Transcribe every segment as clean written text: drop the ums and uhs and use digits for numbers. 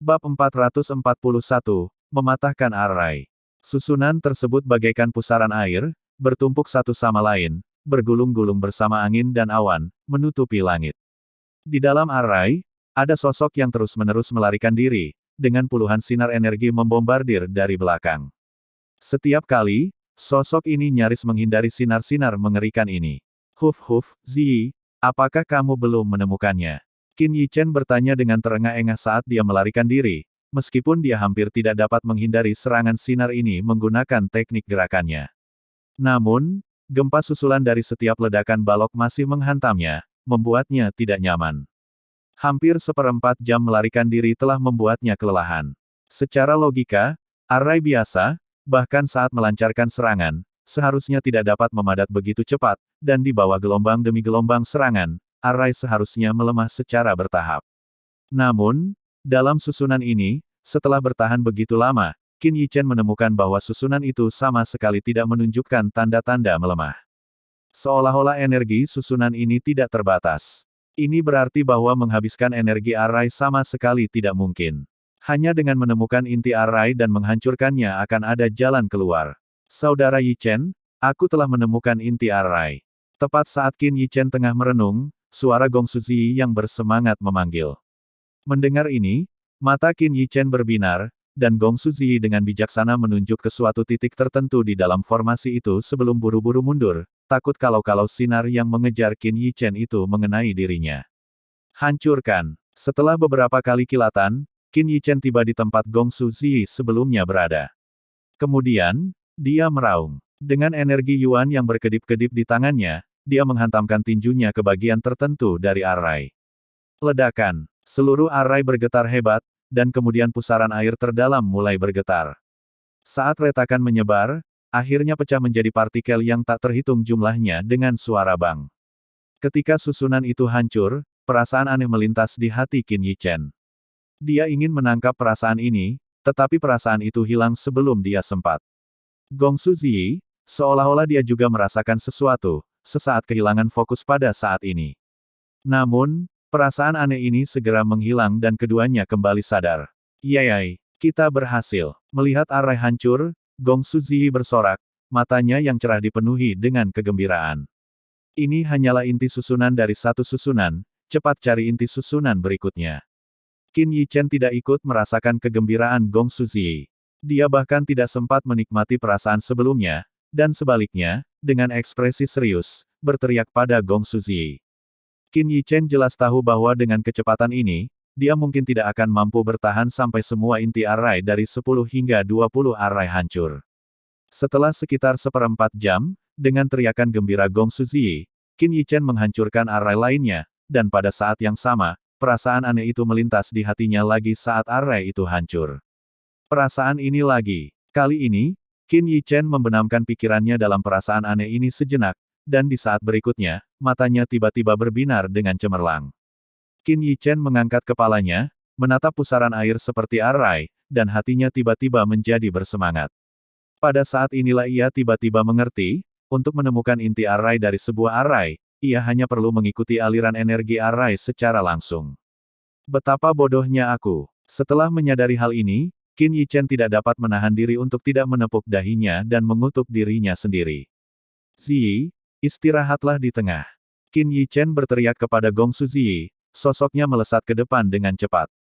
Bab 441, Mematahkan Arai. Susunan tersebut bagaikan pusaran air, bertumpuk satu sama lain, bergulung-gulung bersama angin dan awan, menutupi langit. Di dalam Arai, ada sosok yang terus-menerus melarikan diri, dengan puluhan sinar energi membombardir dari belakang. Setiap kali, sosok ini nyaris menghindari sinar-sinar mengerikan ini. Huf, Ziyi, apakah kamu belum menemukannya? Qin Yichen bertanya dengan terengah-engah saat dia melarikan diri, meskipun dia hampir tidak dapat menghindari serangan sinar ini menggunakan teknik gerakannya. Namun, gempa susulan dari setiap ledakan balok masih menghantamnya, membuatnya tidak nyaman. Hampir seperempat jam melarikan diri telah membuatnya kelelahan. Secara logika, Arai biasa, bahkan saat melancarkan serangan, seharusnya tidak dapat memadat begitu cepat, dan di bawah gelombang demi gelombang serangan, Arai seharusnya melemah secara bertahap. Namun, dalam susunan ini, setelah bertahan begitu lama, Qin Yichen menemukan bahwa susunan itu sama sekali tidak menunjukkan tanda-tanda melemah. Seolah-olah energi susunan ini tidak terbatas. Ini berarti bahwa menghabiskan energi Arai sama sekali tidak mungkin. Hanya dengan menemukan inti Arai dan menghancurkannya akan ada jalan keluar. Saudara Yichen, aku telah menemukan inti Arai. Tepat saat Qin Yichen tengah merenung, suara Gong Suzi yang bersemangat memanggil. Mendengar ini, mata Qin Yichen berbinar, dan Gong Suzi dengan bijaksana menunjuk ke suatu titik tertentu di dalam formasi itu sebelum buru-buru mundur, takut kalau sinar yang mengejar Qin Yichen itu mengenai dirinya. Hancurkan. Setelah beberapa kali kilatan, Qin Yichen tiba di tempat Gong Suzi sebelumnya berada. Kemudian, dia meraung. Dengan energi Yuan yang berkedip-kedip di tangannya, dia menghantamkan tinjunya ke bagian tertentu dari Arai. Ledakan. Seluruh Arai bergetar hebat, dan kemudian pusaran air terdalam mulai bergetar. Saat retakan menyebar, akhirnya pecah menjadi partikel yang tak terhitung jumlahnya dengan suara bang. Ketika susunan itu hancur, perasaan aneh melintas di hati Qin Yichen. Dia ingin menangkap perasaan ini, tetapi perasaan itu hilang sebelum dia sempat. Gong Suzi, seolah-olah dia juga merasakan sesuatu, sesaat kehilangan fokus pada saat ini. Namun, perasaan aneh ini segera menghilang dan keduanya kembali sadar. Yayai, kita berhasil. Melihat Arai hancur, Gong Suzi bersorak, matanya yang cerah dipenuhi dengan kegembiraan. Ini hanyalah inti susunan dari satu susunan, cepat cari inti susunan berikutnya. Qin Yichen tidak ikut merasakan kegembiraan Gong Suzi. Dia bahkan tidak sempat menikmati perasaan sebelumnya, dan sebaliknya, dengan ekspresi serius, berteriak pada Gong Suzi. Qin Yichen jelas tahu bahwa dengan kecepatan ini, dia mungkin tidak akan mampu bertahan sampai semua inti Arai dari 10 hingga 20 Arai hancur. Setelah sekitar seperempat jam, dengan teriakan gembira Gong Suzi, Qin Yichen menghancurkan Arai lainnya, dan pada saat yang sama, perasaan aneh itu melintas di hatinya lagi saat Arai itu hancur. Perasaan ini lagi. Kali ini, Qin Yichen membenamkan pikirannya dalam perasaan aneh ini sejenak, dan di saat berikutnya, matanya tiba-tiba berbinar dengan cemerlang. Qin Yichen mengangkat kepalanya, menatap pusaran air seperti Arai, dan hatinya tiba-tiba menjadi bersemangat. Pada saat inilah ia tiba-tiba mengerti, untuk menemukan inti Arai dari sebuah Arai, ia hanya perlu mengikuti aliran energi Arai secara langsung. Betapa bodohnya aku. Setelah menyadari hal ini, Qin Yichen tidak dapat menahan diri untuk tidak menepuk dahinya dan mengutuk dirinya sendiri. Ziyi, istirahatlah di tengah. Qin Yichen berteriak kepada Gong Suzi, sosoknya melesat ke depan dengan cepat.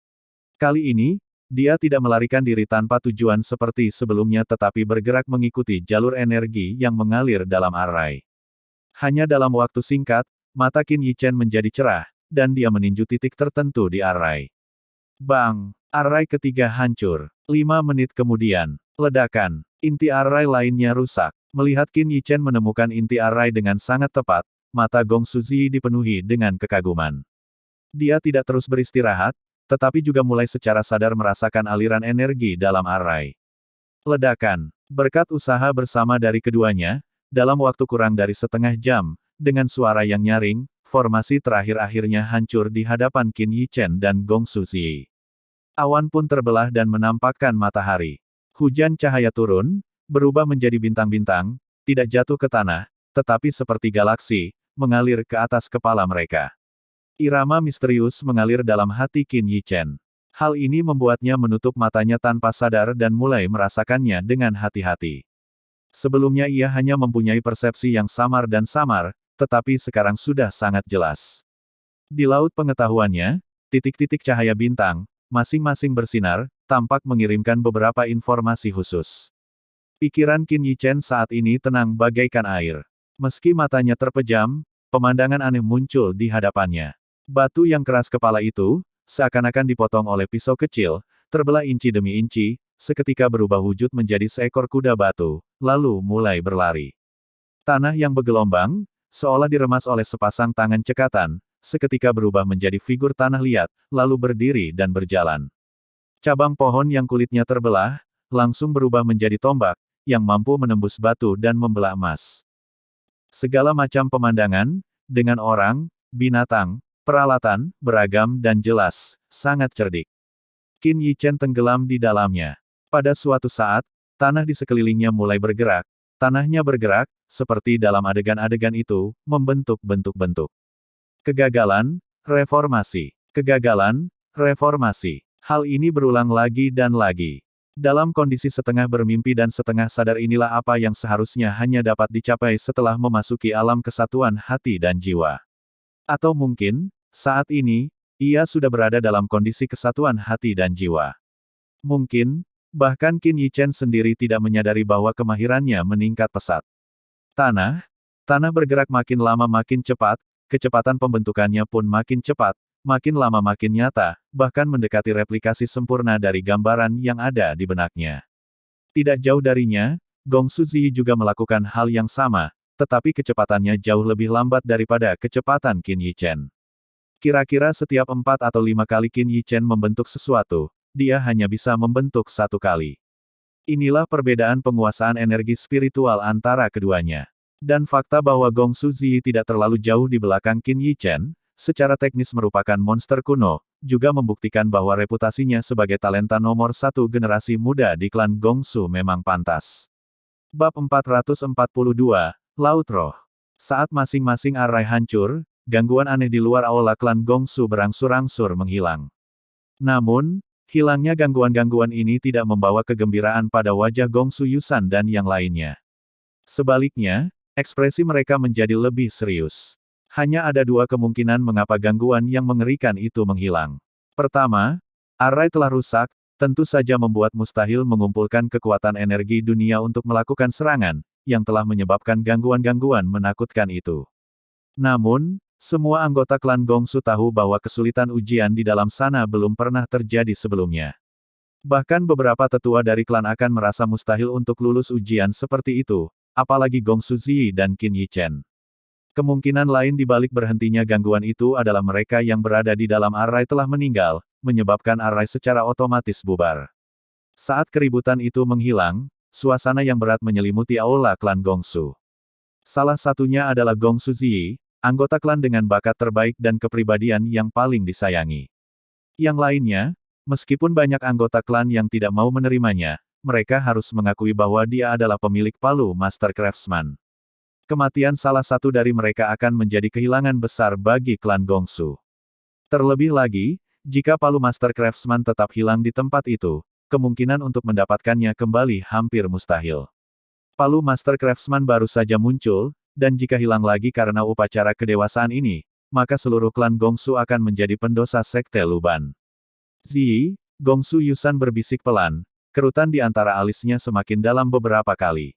Kali ini, dia tidak melarikan diri tanpa tujuan seperti sebelumnya tetapi bergerak mengikuti jalur energi yang mengalir dalam Arai. Hanya dalam waktu singkat, mata Qin Yichen menjadi cerah, dan dia meninju titik tertentu di Arai. Bang! Arai ketiga hancur. 5 menit kemudian, ledakan. Inti Arai lainnya rusak. Melihat Qin Yichen menemukan inti Arai dengan sangat tepat, mata Gong Suzi dipenuhi dengan kekaguman. Dia tidak terus beristirahat, tetapi juga mulai secara sadar merasakan aliran energi dalam Arai. Ledakan. Berkat usaha bersama dari keduanya, dalam waktu kurang dari setengah jam, dengan suara yang nyaring, formasi terakhir akhirnya hancur di hadapan Qin Yichen dan Gong Suzi. Awan pun terbelah dan menampakkan matahari. Hujan cahaya turun, berubah menjadi bintang-bintang, tidak jatuh ke tanah, tetapi seperti galaksi, mengalir ke atas kepala mereka. Irama misterius mengalir dalam hati Qin Yichen. Hal ini membuatnya menutup matanya tanpa sadar dan mulai merasakannya dengan hati-hati. Sebelumnya ia hanya mempunyai persepsi yang samar dan samar, tetapi sekarang sudah sangat jelas. Di laut pengetahuannya, titik-titik cahaya bintang, masing-masing bersinar, tampak mengirimkan beberapa informasi khusus. Pikiran Qin Yichen saat ini tenang bagaikan air. Meski matanya terpejam, pemandangan aneh muncul di hadapannya. Batu yang keras kepala itu, seakan-akan dipotong oleh pisau kecil, terbelah inci demi inci, seketika berubah wujud menjadi seekor kuda batu, lalu mulai berlari. Tanah yang bergelombang, seolah diremas oleh sepasang tangan cekatan, seketika berubah menjadi figur tanah liat, lalu berdiri dan berjalan. Cabang pohon yang kulitnya terbelah, langsung berubah menjadi tombak, yang mampu menembus batu dan membelah emas. Segala macam pemandangan, dengan orang, binatang, peralatan, beragam dan jelas, sangat cerdik. Qin Yichen tenggelam di dalamnya. Pada suatu saat, tanah di sekelilingnya mulai bergerak. Tanahnya bergerak, seperti dalam adegan-adegan itu, membentuk bentuk-bentuk. Kegagalan, reformasi. Kegagalan, reformasi. Hal ini berulang lagi dan lagi. Dalam kondisi setengah bermimpi dan setengah sadar inilah apa yang seharusnya hanya dapat dicapai setelah memasuki alam kesatuan hati dan jiwa. Atau mungkin, saat ini, ia sudah berada dalam kondisi kesatuan hati dan jiwa. Mungkin, bahkan Qin Yichen sendiri tidak menyadari bahwa kemahirannya meningkat pesat. Tanah bergerak makin lama makin cepat, kecepatan pembentukannya pun makin cepat, makin lama makin nyata, bahkan mendekati replikasi sempurna dari gambaran yang ada di benaknya. Tidak jauh darinya, Gong Suzi juga melakukan hal yang sama, tetapi kecepatannya jauh lebih lambat daripada kecepatan Qin Yichen. Kira-kira setiap 4 atau 5 kali Qin Yichen membentuk sesuatu, dia hanya bisa membentuk 1 kali. Inilah perbedaan penguasaan energi spiritual antara keduanya. Dan fakta bahwa Gong Suzi tidak terlalu jauh di belakang Qin Yichen, secara teknis merupakan monster kuno, juga membuktikan bahwa reputasinya sebagai talenta nomor 1 generasi muda di klan Gongsu memang pantas. Bab 442, Laut Roh. Saat masing-masing arai hancur, gangguan aneh di luar aula klan Gongsu berangsur-angsur menghilang. Namun, hilangnya gangguan-gangguan ini tidak membawa kegembiraan pada wajah Gongsu Yusan dan yang lainnya. Sebaliknya, ekspresi mereka menjadi lebih serius. Hanya ada 2 kemungkinan mengapa gangguan yang mengerikan itu menghilang. Pertama, arai telah rusak, tentu saja membuat mustahil mengumpulkan kekuatan energi dunia untuk melakukan serangan, yang telah menyebabkan gangguan-gangguan menakutkan itu. Namun, semua anggota klan Gongsu tahu bahwa kesulitan ujian di dalam sana belum pernah terjadi sebelumnya. Bahkan beberapa tetua dari klan akan merasa mustahil untuk lulus ujian seperti itu, apalagi Gongsu Ziyi dan Qin Yichen. Kemungkinan lain di balik berhentinya gangguan itu adalah mereka yang berada di dalam arai telah meninggal, menyebabkan arai secara otomatis bubar. Saat keributan itu menghilang, suasana yang berat menyelimuti aula klan Gongsu. Salah satunya adalah Gongsu Ziyi, anggota klan dengan bakat terbaik dan kepribadian yang paling disayangi. Yang lainnya, meskipun banyak anggota klan yang tidak mau menerimanya, mereka harus mengakui bahwa dia adalah pemilik palu Master Craftsman. Kematian salah satu dari mereka akan menjadi kehilangan besar bagi klan Gongsu. Terlebih lagi, jika palu Master Craftsman tetap hilang di tempat itu, kemungkinan untuk mendapatkannya kembali hampir mustahil. Palu Master Craftsman baru saja muncul, dan jika hilang lagi karena upacara kedewasaan ini, maka seluruh klan Gongsu akan menjadi pendosa sekte Luban. Ziyi, Gongsu Yusan berbisik pelan, kerutan di antara alisnya semakin dalam beberapa kali.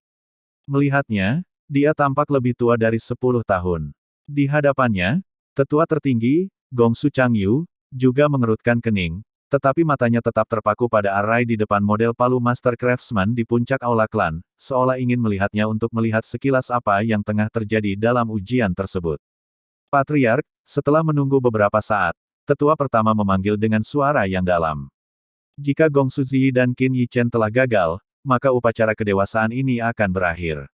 Melihatnya, dia tampak lebih tua dari 10 tahun. Di hadapannya, tetua tertinggi, Gongsu Changyu, juga mengerutkan kening, tetapi matanya tetap terpaku pada arai di depan model palu Master Craftsman di puncak aula klan, seolah ingin melihatnya untuk melihat sekilas apa yang tengah terjadi dalam ujian tersebut. Patriark, setelah menunggu beberapa saat, tetua pertama memanggil dengan suara yang dalam. Jika Gongsu Ziyi dan Qin Yichen telah gagal, maka upacara kedewasaan ini akan berakhir.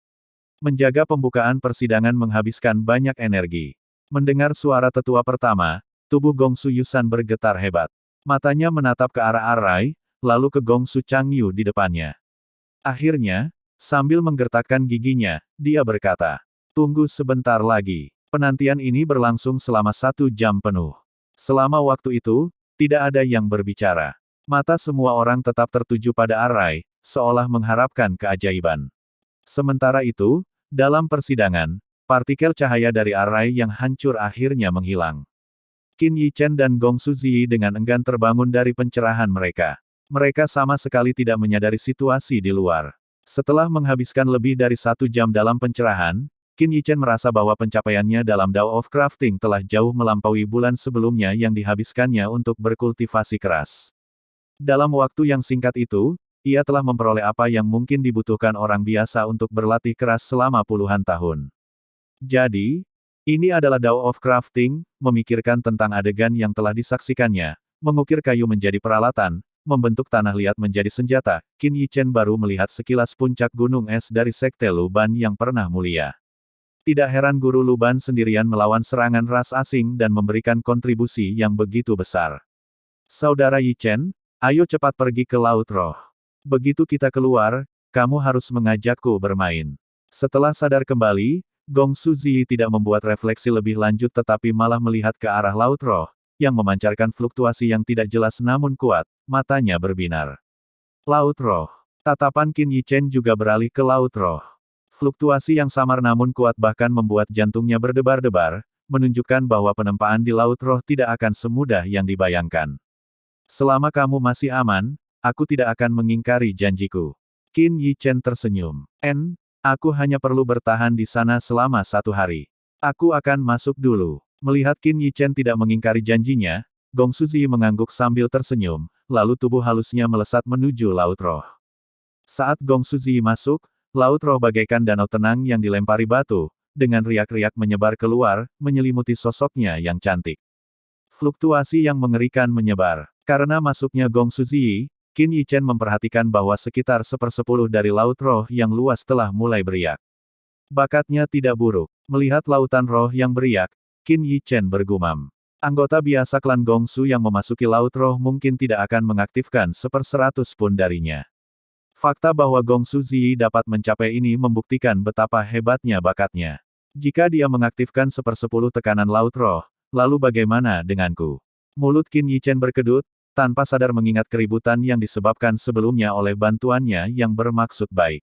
Menjaga pembukaan persidangan menghabiskan banyak energi. Mendengar suara tetua pertama, tubuh Gongsu Yusan bergetar hebat. Matanya menatap ke arah arai, lalu ke Gongsu Changyu di depannya. Akhirnya, sambil menggertakkan giginya, dia berkata, "Tunggu sebentar lagi." Penantian ini berlangsung selama 1 jam penuh. Selama waktu itu, Tidak ada yang berbicara. Mata semua orang tetap tertuju pada Arai, seolah mengharapkan keajaiban. Sementara itu, dalam persidangan, partikel cahaya dari Arai yang hancur akhirnya menghilang. Qin Yichen dan Gong Suziyi dengan enggan terbangun dari pencerahan mereka. Mereka sama sekali tidak menyadari situasi di luar. Setelah menghabiskan lebih dari 1 jam dalam pencerahan, Qin Yichen merasa bahwa pencapaiannya dalam Dao of Crafting telah jauh melampaui bulan sebelumnya yang dihabiskannya untuk berkultivasi keras. Dalam waktu yang singkat itu, ia telah memperoleh apa yang mungkin dibutuhkan orang biasa untuk berlatih keras selama puluhan tahun. Jadi, ini adalah Dao of Crafting, memikirkan tentang adegan yang telah disaksikannya, mengukir kayu menjadi peralatan, membentuk tanah liat menjadi senjata. Qin Yichen baru melihat sekilas puncak gunung es dari Sekte Luban yang pernah mulia. Tidak heran guru Luban sendirian melawan serangan ras asing dan memberikan kontribusi yang begitu besar. Saudara Yichen, ayo cepat pergi ke Laut Roh. Begitu kita keluar, kamu harus mengajakku bermain. Setelah sadar kembali, Gong Suziyi tidak membuat refleksi lebih lanjut tetapi malah melihat ke arah Laut Roh, yang memancarkan fluktuasi yang tidak jelas namun kuat, matanya berbinar. Laut Roh. Tatapan Qin Yichen juga beralih ke Laut Roh. Fluktuasi yang samar namun kuat bahkan membuat jantungnya berdebar-debar, menunjukkan bahwa penempaan di Laut Roh tidak akan semudah yang dibayangkan. Selama kamu masih aman, aku tidak akan mengingkari janjiku. Qin Yichen tersenyum. Aku hanya perlu bertahan di sana selama 1 hari. Aku akan masuk dulu. Melihat Qin Yichen tidak mengingkari janjinya, Gong Suziyi mengangguk sambil tersenyum, lalu tubuh halusnya melesat menuju Laut Roh. Saat Gong Suziyi masuk, Laut Roh bagaikan danau tenang yang dilempari batu, dengan riak-riak menyebar keluar, menyelimuti sosoknya yang cantik. Fluktuasi yang mengerikan menyebar. Karena masuknya Gong Suziyi, Qin Yichen memperhatikan bahwa sekitar 1/10 dari Laut Roh yang luas telah mulai beriak. Bakatnya tidak buruk. Melihat lautan roh yang beriak, Qin Yichen bergumam. Anggota biasa klan Gongsu yang memasuki Laut Roh mungkin tidak akan mengaktifkan 1/100 pun darinya. Fakta bahwa Gong Suziyi dapat mencapai ini membuktikan betapa hebatnya bakatnya. Jika dia mengaktifkan 1/10 tekanan Laut Roh, lalu bagaimana denganku? Mulut Qin Yichen berkedut, tanpa sadar mengingat keributan yang disebabkan sebelumnya oleh bantuannya yang bermaksud baik.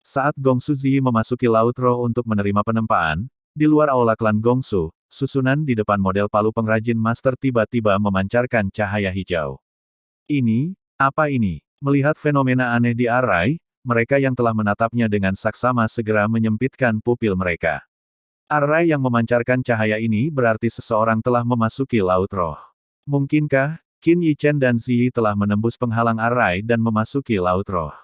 Saat Gong Suziyi memasuki Laut Roh untuk menerima penempaan, di luar aula klan Gongsu, susunan di depan model palu pengrajin master tiba-tiba memancarkan cahaya hijau. Apa ini? Melihat fenomena aneh di Arai, mereka yang telah menatapnya dengan saksama segera menyempitkan pupil mereka. Arai yang memancarkan cahaya ini berarti seseorang telah memasuki Laut Roh. Mungkinkah Qin Yichen dan Ziyi telah menembus penghalang Arai dan memasuki Laut Roh?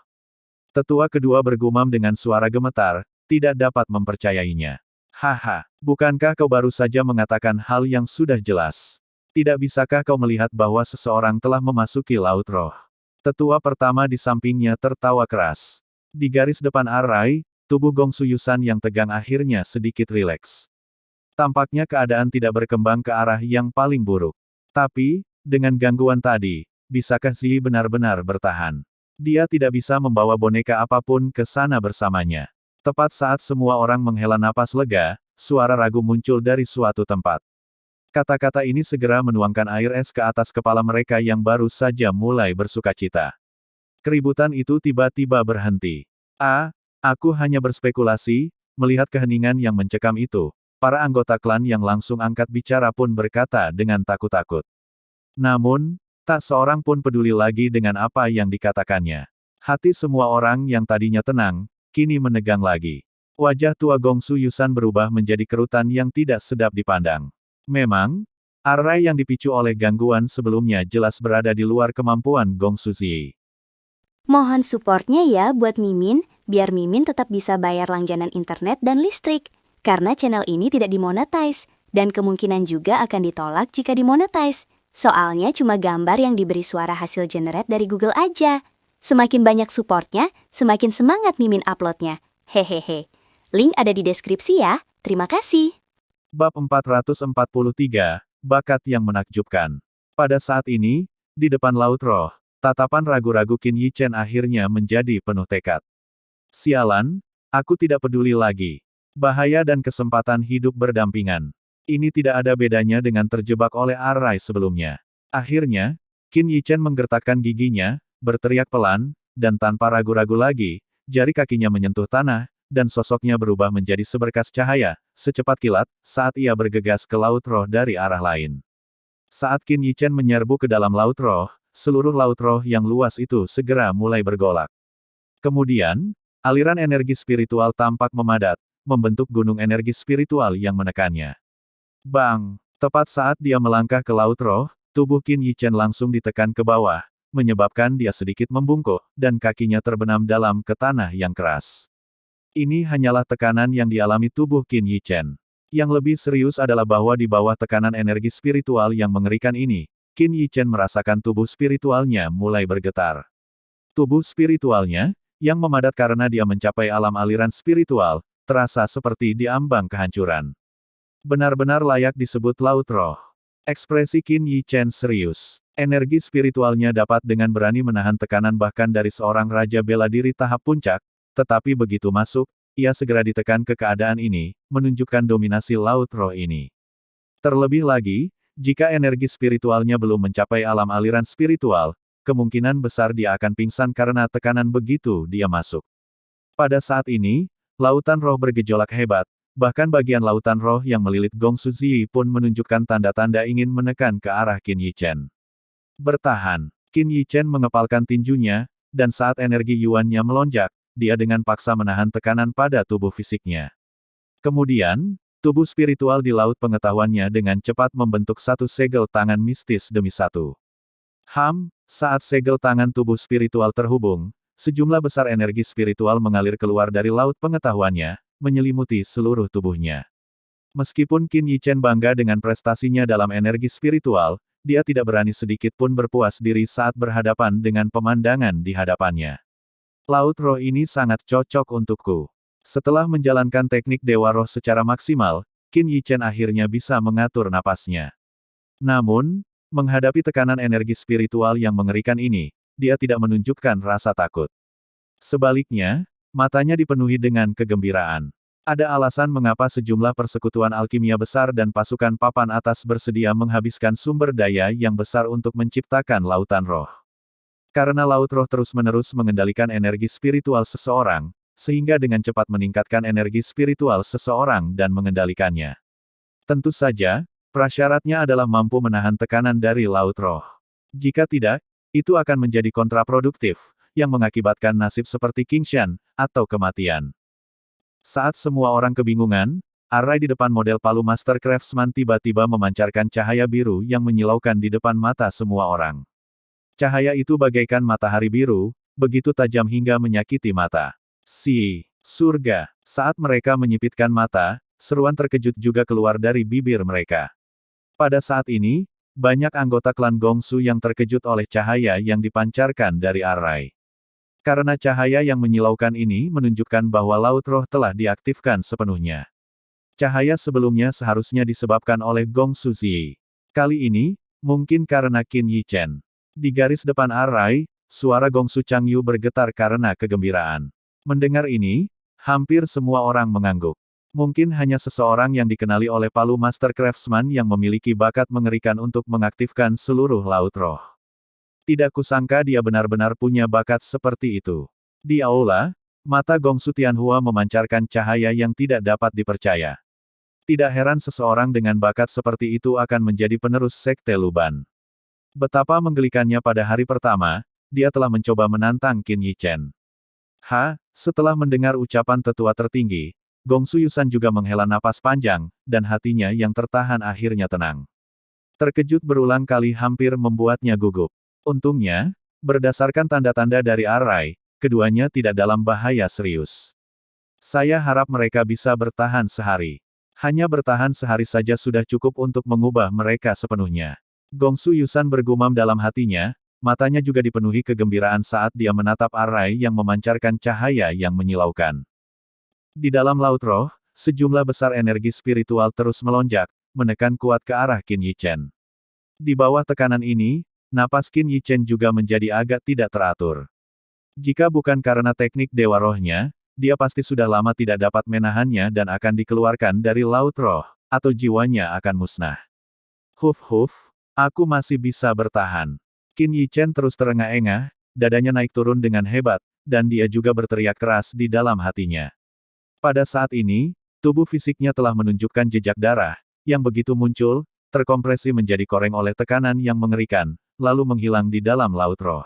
Tetua kedua bergumam dengan suara gemetar, tidak dapat mempercayainya. Haha, bukankah kau baru saja mengatakan hal yang sudah jelas? Tidak bisakah kau melihat bahwa seseorang telah memasuki Laut Roh? Tetua pertama di sampingnya tertawa keras. Di garis depan Arai, tubuh Gong Suyusan yang tegang akhirnya sedikit rileks. Tampaknya keadaan tidak berkembang ke arah yang paling buruk. Tapi, dengan gangguan tadi, bisakah Ziyi benar-benar bertahan? Dia tidak bisa membawa boneka apapun ke sana bersamanya. Tepat saat semua orang menghela napas lega, suara ragu muncul dari suatu tempat. Kata-kata ini segera menuangkan air es ke atas kepala mereka yang baru saja mulai bersukacita. Keributan itu tiba-tiba berhenti. Aku hanya berspekulasi, melihat keheningan yang mencekam itu. Para anggota klan yang langsung angkat bicara pun berkata dengan takut-takut. Namun, tak seorang pun peduli lagi dengan apa yang dikatakannya. Hati semua orang yang tadinya tenang, kini menegang lagi. Wajah tua Gong Suyusan berubah menjadi kerutan yang tidak sedap dipandang. Memang, Arai yang dipicu oleh gangguan sebelumnya jelas berada di luar kemampuan Gong Suziyi. Mohon supportnya ya buat Mimin, biar Mimin tetap bisa bayar langganan internet dan listrik. Karena channel ini tidak dimonetize, dan kemungkinan juga akan ditolak jika dimonetize. Soalnya cuma gambar yang diberi suara hasil generate dari Google aja. Semakin banyak supportnya, semakin semangat Mimin uploadnya. Hehehe. Link ada di deskripsi ya. Terima kasih. Bab 443, Bakat yang Menakjubkan. Pada saat ini, di depan Laut Roh, tatapan ragu-ragu Qin Yichen akhirnya menjadi penuh tekad. Sialan, aku tidak peduli lagi. Bahaya dan kesempatan hidup berdampingan. Ini tidak ada bedanya dengan terjebak oleh Arai sebelumnya. Akhirnya, Qin Yichen menggertakkan giginya, berteriak pelan, dan tanpa ragu-ragu lagi, jari kakinya menyentuh tanah, dan sosoknya berubah menjadi seberkas cahaya, secepat kilat, saat ia bergegas ke laut roh dari arah lain. Saat Qin Yichen menyerbu ke dalam laut roh, seluruh laut roh yang luas itu segera mulai bergolak. Kemudian, aliran energi spiritual tampak memadat, membentuk gunung energi spiritual yang menekannya. Bang! Tepat saat dia melangkah ke laut roh, tubuh Qin Yichen langsung ditekan ke bawah, menyebabkan dia sedikit membungkuk, dan kakinya terbenam dalam ke tanah yang keras. Ini hanyalah tekanan yang dialami tubuh Qin Yichen. Yang lebih serius adalah bahwa di bawah tekanan energi spiritual yang mengerikan ini, Qin Yichen merasakan tubuh spiritualnya mulai bergetar. Tubuh spiritualnya, yang memadat karena dia mencapai alam aliran spiritual, terasa seperti diambang kehancuran. Benar-benar layak disebut laut roh. Ekspresi Qin Yichen serius. Energi spiritualnya dapat dengan berani menahan tekanan bahkan dari seorang raja bela diri tahap puncak, tetapi begitu masuk, ia segera ditekan ke keadaan ini, menunjukkan dominasi laut roh ini. Terlebih lagi, jika energi spiritualnya belum mencapai alam aliran spiritual, kemungkinan besar dia akan pingsan karena tekanan begitu dia masuk. Pada saat ini, lautan roh bergejolak hebat, bahkan bagian lautan roh yang melilit Gong Su Ziyi pun menunjukkan tanda-tanda ingin menekan ke arah Qin Yichen. Bertahan. Qin Yichen mengepalkan tinjunya, dan saat energi yuannya melonjak, dia dengan paksa menahan tekanan pada tubuh fisiknya. Kemudian, tubuh spiritual di laut pengetahuannya dengan cepat membentuk satu segel tangan mistis demi satu. Saat segel tangan tubuh spiritual terhubung, sejumlah besar energi spiritual mengalir keluar dari laut pengetahuannya, menyelimuti seluruh tubuhnya. Meskipun Qin Yichen bangga dengan prestasinya dalam energi spiritual, dia tidak berani sedikit pun berpuas diri saat berhadapan dengan pemandangan di hadapannya. Laut roh ini sangat cocok untukku. Setelah menjalankan teknik Dewa Roh secara maksimal, Qin Yichen akhirnya bisa mengatur napasnya. Namun, menghadapi tekanan energi spiritual yang mengerikan ini, dia tidak menunjukkan rasa takut. Sebaliknya, matanya dipenuhi dengan kegembiraan. Ada alasan mengapa sejumlah persekutuan alkimia besar dan pasukan papan atas bersedia menghabiskan sumber daya yang besar untuk menciptakan lautan roh. Karena laut roh terus-menerus mengendalikan energi spiritual seseorang, sehingga dengan cepat meningkatkan energi spiritual seseorang dan mengendalikannya. Tentu saja, prasyaratnya adalah mampu menahan tekanan dari laut roh. Jika tidak, itu akan menjadi kontraproduktif, yang mengakibatkan nasib seperti Qingshan, atau kematian. Saat semua orang kebingungan, array di depan model palu Master Craftsman tiba-tiba memancarkan cahaya biru yang menyilaukan di depan mata semua orang. Cahaya itu bagaikan matahari biru, begitu tajam hingga menyakiti mata. Surga. Saat mereka menyipitkan mata, seruan terkejut juga keluar dari bibir mereka. Pada saat ini, banyak anggota klan Gongsu yang terkejut oleh cahaya yang dipancarkan dari array. Karena cahaya yang menyilaukan ini menunjukkan bahwa laut roh telah diaktifkan sepenuhnya. Cahaya sebelumnya seharusnya disebabkan oleh Gong Su Ziyi. Kali ini, mungkin karena Qin Yichen. Di garis depan array, suara Gong Su Changyu bergetar karena kegembiraan. Mendengar ini, hampir semua orang mengangguk. Mungkin hanya seseorang yang dikenali oleh palu Master Craftsman yang memiliki bakat mengerikan untuk mengaktifkan seluruh laut roh. Tidak kusangka dia benar-benar punya bakat seperti itu. Di aula, mata Gong Su Tianhua memancarkan cahaya yang tidak dapat dipercaya. Tidak heran seseorang dengan bakat seperti itu akan menjadi penerus sekte Luban. Betapa menggelikannya pada hari pertama, dia telah mencoba menantang Qin Yichen. Setelah mendengar ucapan tetua tertinggi, Gong Su Yusan juga menghela napas panjang, dan hatinya yang tertahan akhirnya tenang. Terkejut berulang kali hampir membuatnya gugup. Untungnya, berdasarkan tanda-tanda dari array, keduanya tidak dalam bahaya serius. Saya harap mereka bisa bertahan sehari. Hanya bertahan sehari saja sudah cukup untuk mengubah mereka sepenuhnya. Gong Su Yusan bergumam dalam hatinya, matanya juga dipenuhi kegembiraan saat dia menatap array yang memancarkan cahaya yang menyilaukan. Di dalam laut roh, sejumlah besar energi spiritual terus melonjak, menekan kuat ke arah Qin Yichen. Di bawah tekanan ini, napas Qin Yichen juga menjadi agak tidak teratur. Jika bukan karena teknik Dewa Rohnya, dia pasti sudah lama tidak dapat menahannya dan akan dikeluarkan dari laut roh, atau jiwanya akan musnah. Aku masih bisa bertahan. Qin Yichen terus terengah-engah, dadanya naik turun dengan hebat, dan dia juga berteriak keras di dalam hatinya. Pada saat ini, tubuh fisiknya telah menunjukkan jejak darah, yang begitu muncul, terkompresi menjadi koreng oleh tekanan yang mengerikan, lalu menghilang di dalam laut roh.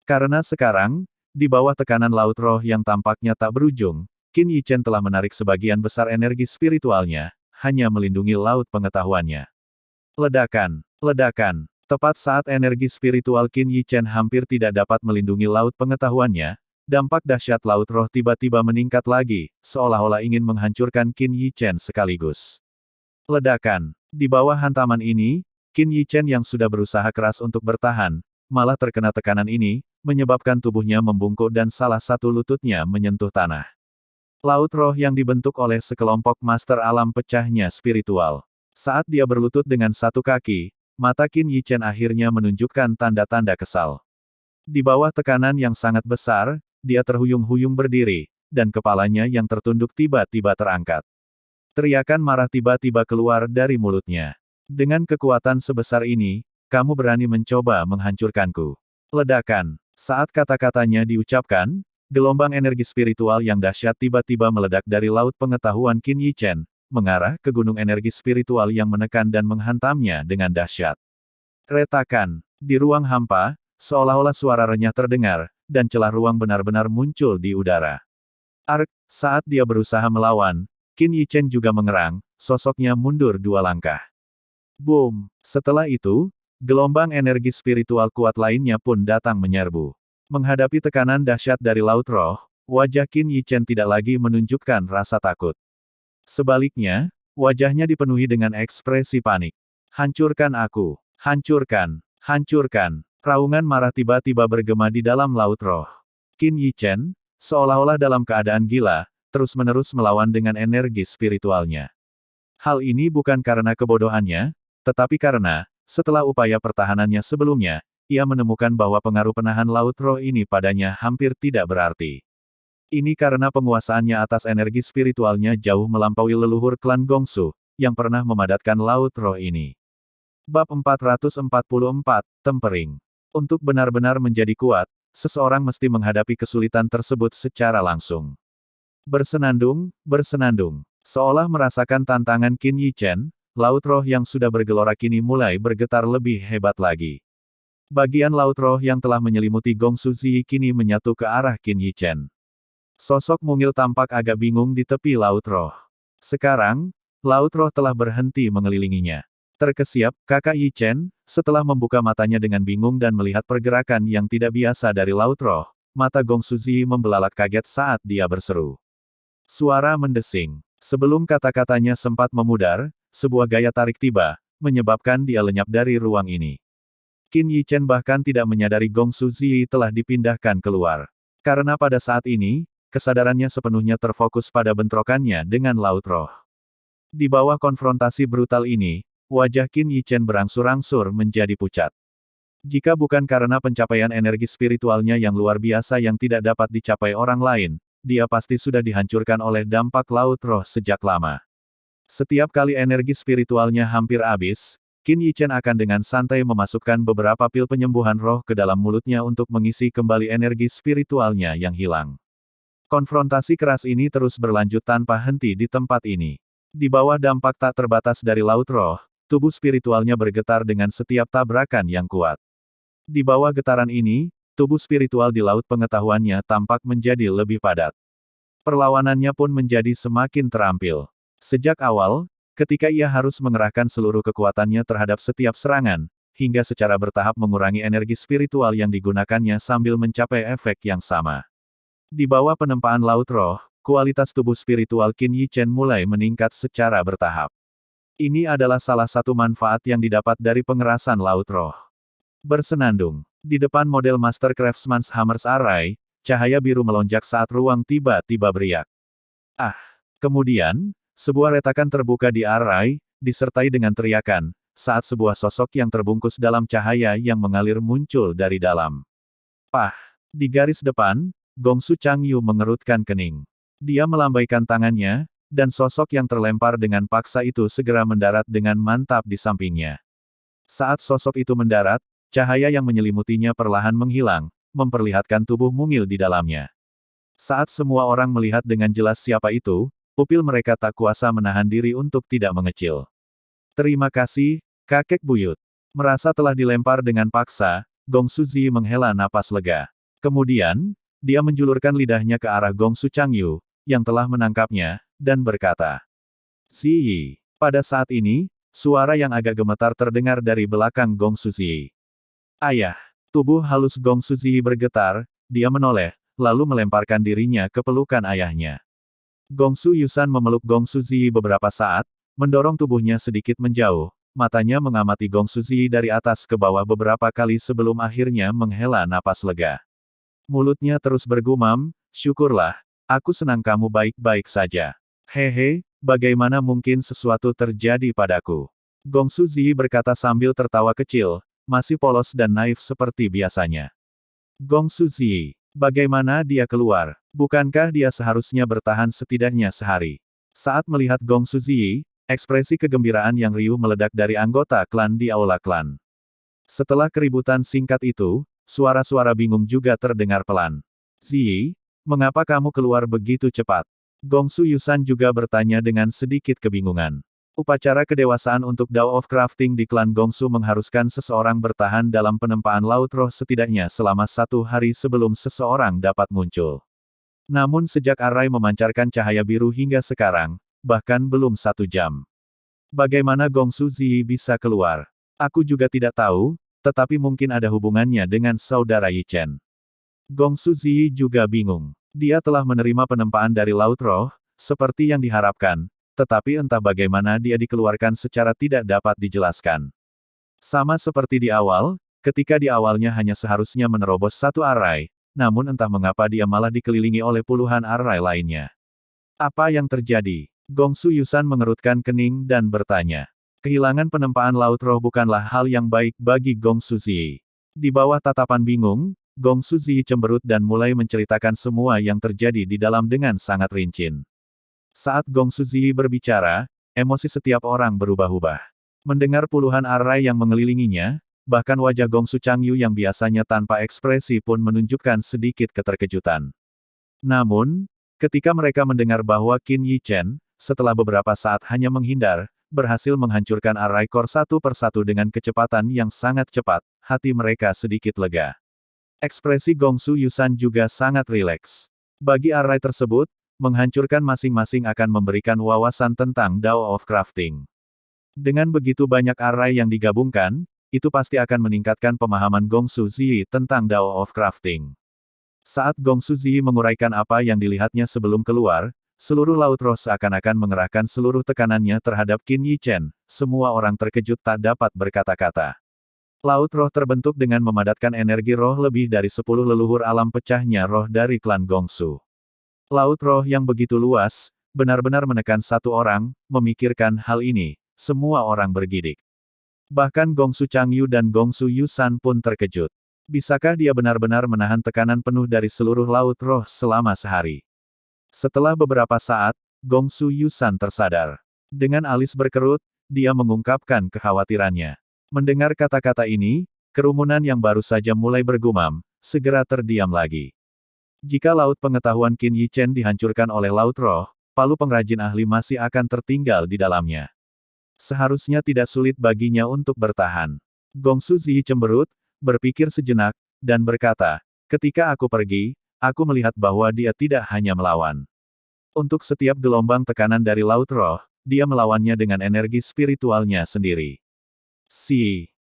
Karena sekarang, di bawah tekanan laut roh yang tampaknya tak berujung, Qin Yichen telah menarik sebagian besar energi spiritualnya, hanya melindungi laut pengetahuannya. Ledakan, ledakan. Tepat saat energi spiritual Qin Yichen hampir tidak dapat melindungi laut pengetahuannya, dampak dahsyat laut roh tiba-tiba meningkat lagi, seolah-olah ingin menghancurkan Qin Yichen sekaligus. Ledakan. Di bawah hantaman ini, Qin Yichen yang sudah berusaha keras untuk bertahan, malah terkena tekanan ini, menyebabkan tubuhnya membungkuk dan salah satu lututnya menyentuh tanah. Laut roh yang dibentuk oleh sekelompok master alam pecahnya spiritual. Saat dia berlutut dengan satu kaki, mata Qin Yichen akhirnya menunjukkan tanda-tanda kesal. Di bawah tekanan yang sangat besar, dia terhuyung-huyung berdiri, dan kepalanya yang tertunduk tiba-tiba terangkat. Teriakan marah tiba-tiba keluar dari mulutnya. Dengan kekuatan sebesar ini, kamu berani mencoba menghancurkanku. Ledakan. Saat kata-katanya diucapkan, gelombang energi spiritual yang dahsyat tiba-tiba meledak dari laut pengetahuan Qin Yichen, mengarah ke gunung energi spiritual yang menekan dan menghantamnya dengan dahsyat. Retakan. Di ruang hampa, seolah-olah suara renyah terdengar, dan celah ruang benar-benar muncul di udara. Saat dia berusaha melawan, Qin Yichen juga mengerang, sosoknya mundur 2 langkah. Boom! Setelah itu, gelombang energi spiritual kuat lainnya pun datang menyerbu. Menghadapi tekanan dahsyat dari laut roh, wajah Qin Yichen tidak lagi menunjukkan rasa takut. Sebaliknya, wajahnya dipenuhi dengan ekspresi panik. Hancurkan aku! Hancurkan! Hancurkan! Raungan marah tiba-tiba bergema di dalam laut roh. Qin Yichen, seolah-olah dalam keadaan gila, terus-menerus melawan dengan energi spiritualnya. Hal ini bukan karena kebodohannya, tetapi karena, setelah upaya pertahanannya sebelumnya, ia menemukan bahwa pengaruh penahan laut roh ini padanya hampir tidak berarti. Ini karena penguasaannya atas energi spiritualnya jauh melampaui leluhur klan Gongsu, yang pernah memadatkan laut roh ini. Bab 444, Tempering. Untuk benar-benar menjadi kuat, seseorang mesti menghadapi kesulitan tersebut secara langsung. Bersenandung, bersenandung. Seolah merasakan tantangan Qin Yichen, laut roh yang sudah bergelora kini mulai bergetar lebih hebat lagi. Bagian laut roh yang telah menyelimuti Gongsu Ziyi kini menyatu ke arah Qin Yichen. Sosok mungil tampak agak bingung di tepi laut roh. Sekarang, laut roh telah berhenti mengelilinginya. Terkesiap, kakak Yichen, setelah membuka matanya dengan bingung dan melihat pergerakan yang tidak biasa dari laut roh, mata Gongsu Ziyi membelalak kaget saat dia berseru. Suara mendesing. Sebelum kata-katanya sempat memudar, sebuah gaya tarik tiba, menyebabkan dia lenyap dari ruang ini. Qin Yichen bahkan tidak menyadari Gongsu Ziyi telah dipindahkan keluar. Karena pada saat ini, kesadarannya sepenuhnya terfokus pada bentrokannya dengan laut roh. Di bawah konfrontasi brutal ini, wajah Qin Yichen berangsur-angsur menjadi pucat. Jika bukan karena pencapaian energi spiritualnya yang luar biasa yang tidak dapat dicapai orang lain, dia pasti sudah dihancurkan oleh dampak laut roh sejak lama. Setiap kali energi spiritualnya hampir habis, Qin Yichen akan dengan santai memasukkan beberapa pil penyembuhan roh ke dalam mulutnya untuk mengisi kembali energi spiritualnya yang hilang. Konfrontasi keras ini terus berlanjut tanpa henti di tempat ini. Di bawah dampak tak terbatas dari laut roh, tubuh spiritualnya bergetar dengan setiap tabrakan yang kuat. Di bawah getaran ini, tubuh spiritual di laut pengetahuannya tampak menjadi lebih padat. Perlawanannya pun menjadi semakin terampil. Sejak awal, ketika ia harus mengerahkan seluruh kekuatannya terhadap setiap serangan, hingga secara bertahap mengurangi energi spiritual yang digunakannya sambil mencapai efek yang sama. Di bawah penempaan laut roh, kualitas tubuh spiritual Qin Yichen mulai meningkat secara bertahap. Ini adalah salah satu manfaat yang didapat dari pengerasan laut roh. Bersenandung. Di depan model Master Craftsman's Hammer's Array, cahaya biru melonjak saat ruang tiba-tiba beriak. Kemudian, sebuah retakan terbuka di Array, disertai dengan teriakan, saat sebuah sosok yang terbungkus dalam cahaya yang mengalir muncul dari dalam. Di garis depan, Gongsu Changyu mengerutkan kening. Dia melambaikan tangannya, dan sosok yang terlempar dengan paksa itu segera mendarat dengan mantap di sampingnya. Saat sosok itu mendarat, cahaya yang menyelimutinya perlahan menghilang, memperlihatkan tubuh mungil di dalamnya. Saat semua orang melihat dengan jelas siapa itu, pupil mereka tak kuasa menahan diri untuk tidak mengecil. Terima kasih, kakek buyut. Merasa telah dilempar dengan paksa, Gong Suzi menghela napas lega. Kemudian, dia menjulurkan lidahnya ke arah Gongsu Changyu, yang telah menangkapnya, dan berkata, "Ziyi." Pada saat ini, suara yang agak gemetar terdengar dari belakang Gongsu Ziyi. "Ayah." Tubuh halus Gongsu Ziyi bergetar, dia menoleh, lalu melemparkan dirinya ke pelukan ayahnya. Gongsu Yusan memeluk Gongsu Ziyi beberapa saat, mendorong tubuhnya sedikit menjauh, matanya mengamati Gongsu Ziyi dari atas ke bawah beberapa kali sebelum akhirnya menghela napas lega. Mulutnya terus bergumam, "Syukurlah, aku senang kamu baik-baik saja. Hehe, bagaimana mungkin sesuatu terjadi padaku?" Gongsu Ziyi berkata sambil tertawa kecil, masih polos dan naif seperti biasanya. "Gongsu Ziyi, bagaimana dia keluar? Bukankah dia seharusnya bertahan setidaknya sehari?" Saat melihat Gongsu Ziyi, ekspresi kegembiraan yang riuh meledak dari anggota klan di aula klan. Setelah keributan singkat itu, suara-suara bingung juga terdengar pelan. "Ziyi, mengapa kamu keluar begitu cepat?" Gongsu Yusan juga bertanya dengan sedikit kebingungan. Upacara kedewasaan untuk Dao of Crafting di klan Gongsu mengharuskan seseorang bertahan dalam penempaan laut roh setidaknya selama 1 hari sebelum seseorang dapat muncul. Namun sejak Arai memancarkan cahaya biru hingga sekarang, bahkan belum 1 jam. Bagaimana Gongsu Ziyi bisa keluar? Aku juga tidak tahu, tetapi mungkin ada hubungannya dengan saudara Yi Chen. Gongsu Ziyi juga bingung. Dia telah menerima penempaan dari laut roh, seperti yang diharapkan, tetapi entah bagaimana dia dikeluarkan secara tidak dapat dijelaskan. Sama seperti di awal, ketika di awalnya hanya seharusnya menerobos 1 arai, namun entah mengapa dia malah dikelilingi oleh puluhan arai lainnya. Apa yang terjadi? Gongsu Yusan mengerutkan kening dan bertanya. Kehilangan penempaan laut roh bukanlah hal yang baik bagi Gongsu Ziyi. Di bawah tatapan bingung, Gongsu Ziyi cemberut dan mulai menceritakan semua yang terjadi di dalam dengan sangat rinci. Saat Gongsu Ziyi berbicara, emosi setiap orang berubah-ubah. Mendengar puluhan arai yang mengelilinginya, bahkan wajah Gongsu Changyu yang biasanya tanpa ekspresi pun menunjukkan sedikit keterkejutan. Namun, ketika mereka mendengar bahwa Qin Yi Chen, setelah beberapa saat hanya menghindar, berhasil menghancurkan arai core satu persatu dengan kecepatan yang sangat cepat, hati mereka sedikit lega. Ekspresi Gongsu Yusan juga sangat rileks. Bagi arai tersebut, menghancurkan masing-masing akan memberikan wawasan tentang Dao of Crafting. Dengan begitu banyak arai yang digabungkan, itu pasti akan meningkatkan pemahaman Gongsu Ziyi tentang Dao of Crafting. Saat Gongsu Ziyi menguraikan apa yang dilihatnya sebelum keluar, seluruh laut roh seakan-akan mengerahkan seluruh tekanannya terhadap Qin Yi Chen, semua orang terkejut tak dapat berkata-kata. Laut roh terbentuk dengan memadatkan energi roh lebih dari 10 leluhur alam pecahnya roh dari klan Gongsu. Laut roh yang begitu luas, benar-benar menekan satu orang, memikirkan hal ini, semua orang bergidik. Bahkan Gongsu Changyu dan Gongsu Yusan pun terkejut. Bisakah dia benar-benar menahan tekanan penuh dari seluruh laut roh selama sehari? Setelah beberapa saat, Gongsu Yusan tersadar. Dengan alis berkerut, dia mengungkapkan kekhawatirannya. Mendengar kata-kata ini, kerumunan yang baru saja mulai bergumam, segera terdiam lagi. Jika laut pengetahuan Qin Yi Chen dihancurkan oleh laut roh, palu pengrajin ahli masih akan tertinggal di dalamnya. Seharusnya tidak sulit baginya untuk bertahan. Gongsu Ziyi cemberut, berpikir sejenak, dan berkata, ketika aku pergi, aku melihat bahwa dia tidak hanya melawan. Untuk setiap gelombang tekanan dari laut roh, dia melawannya dengan energi spiritualnya sendiri.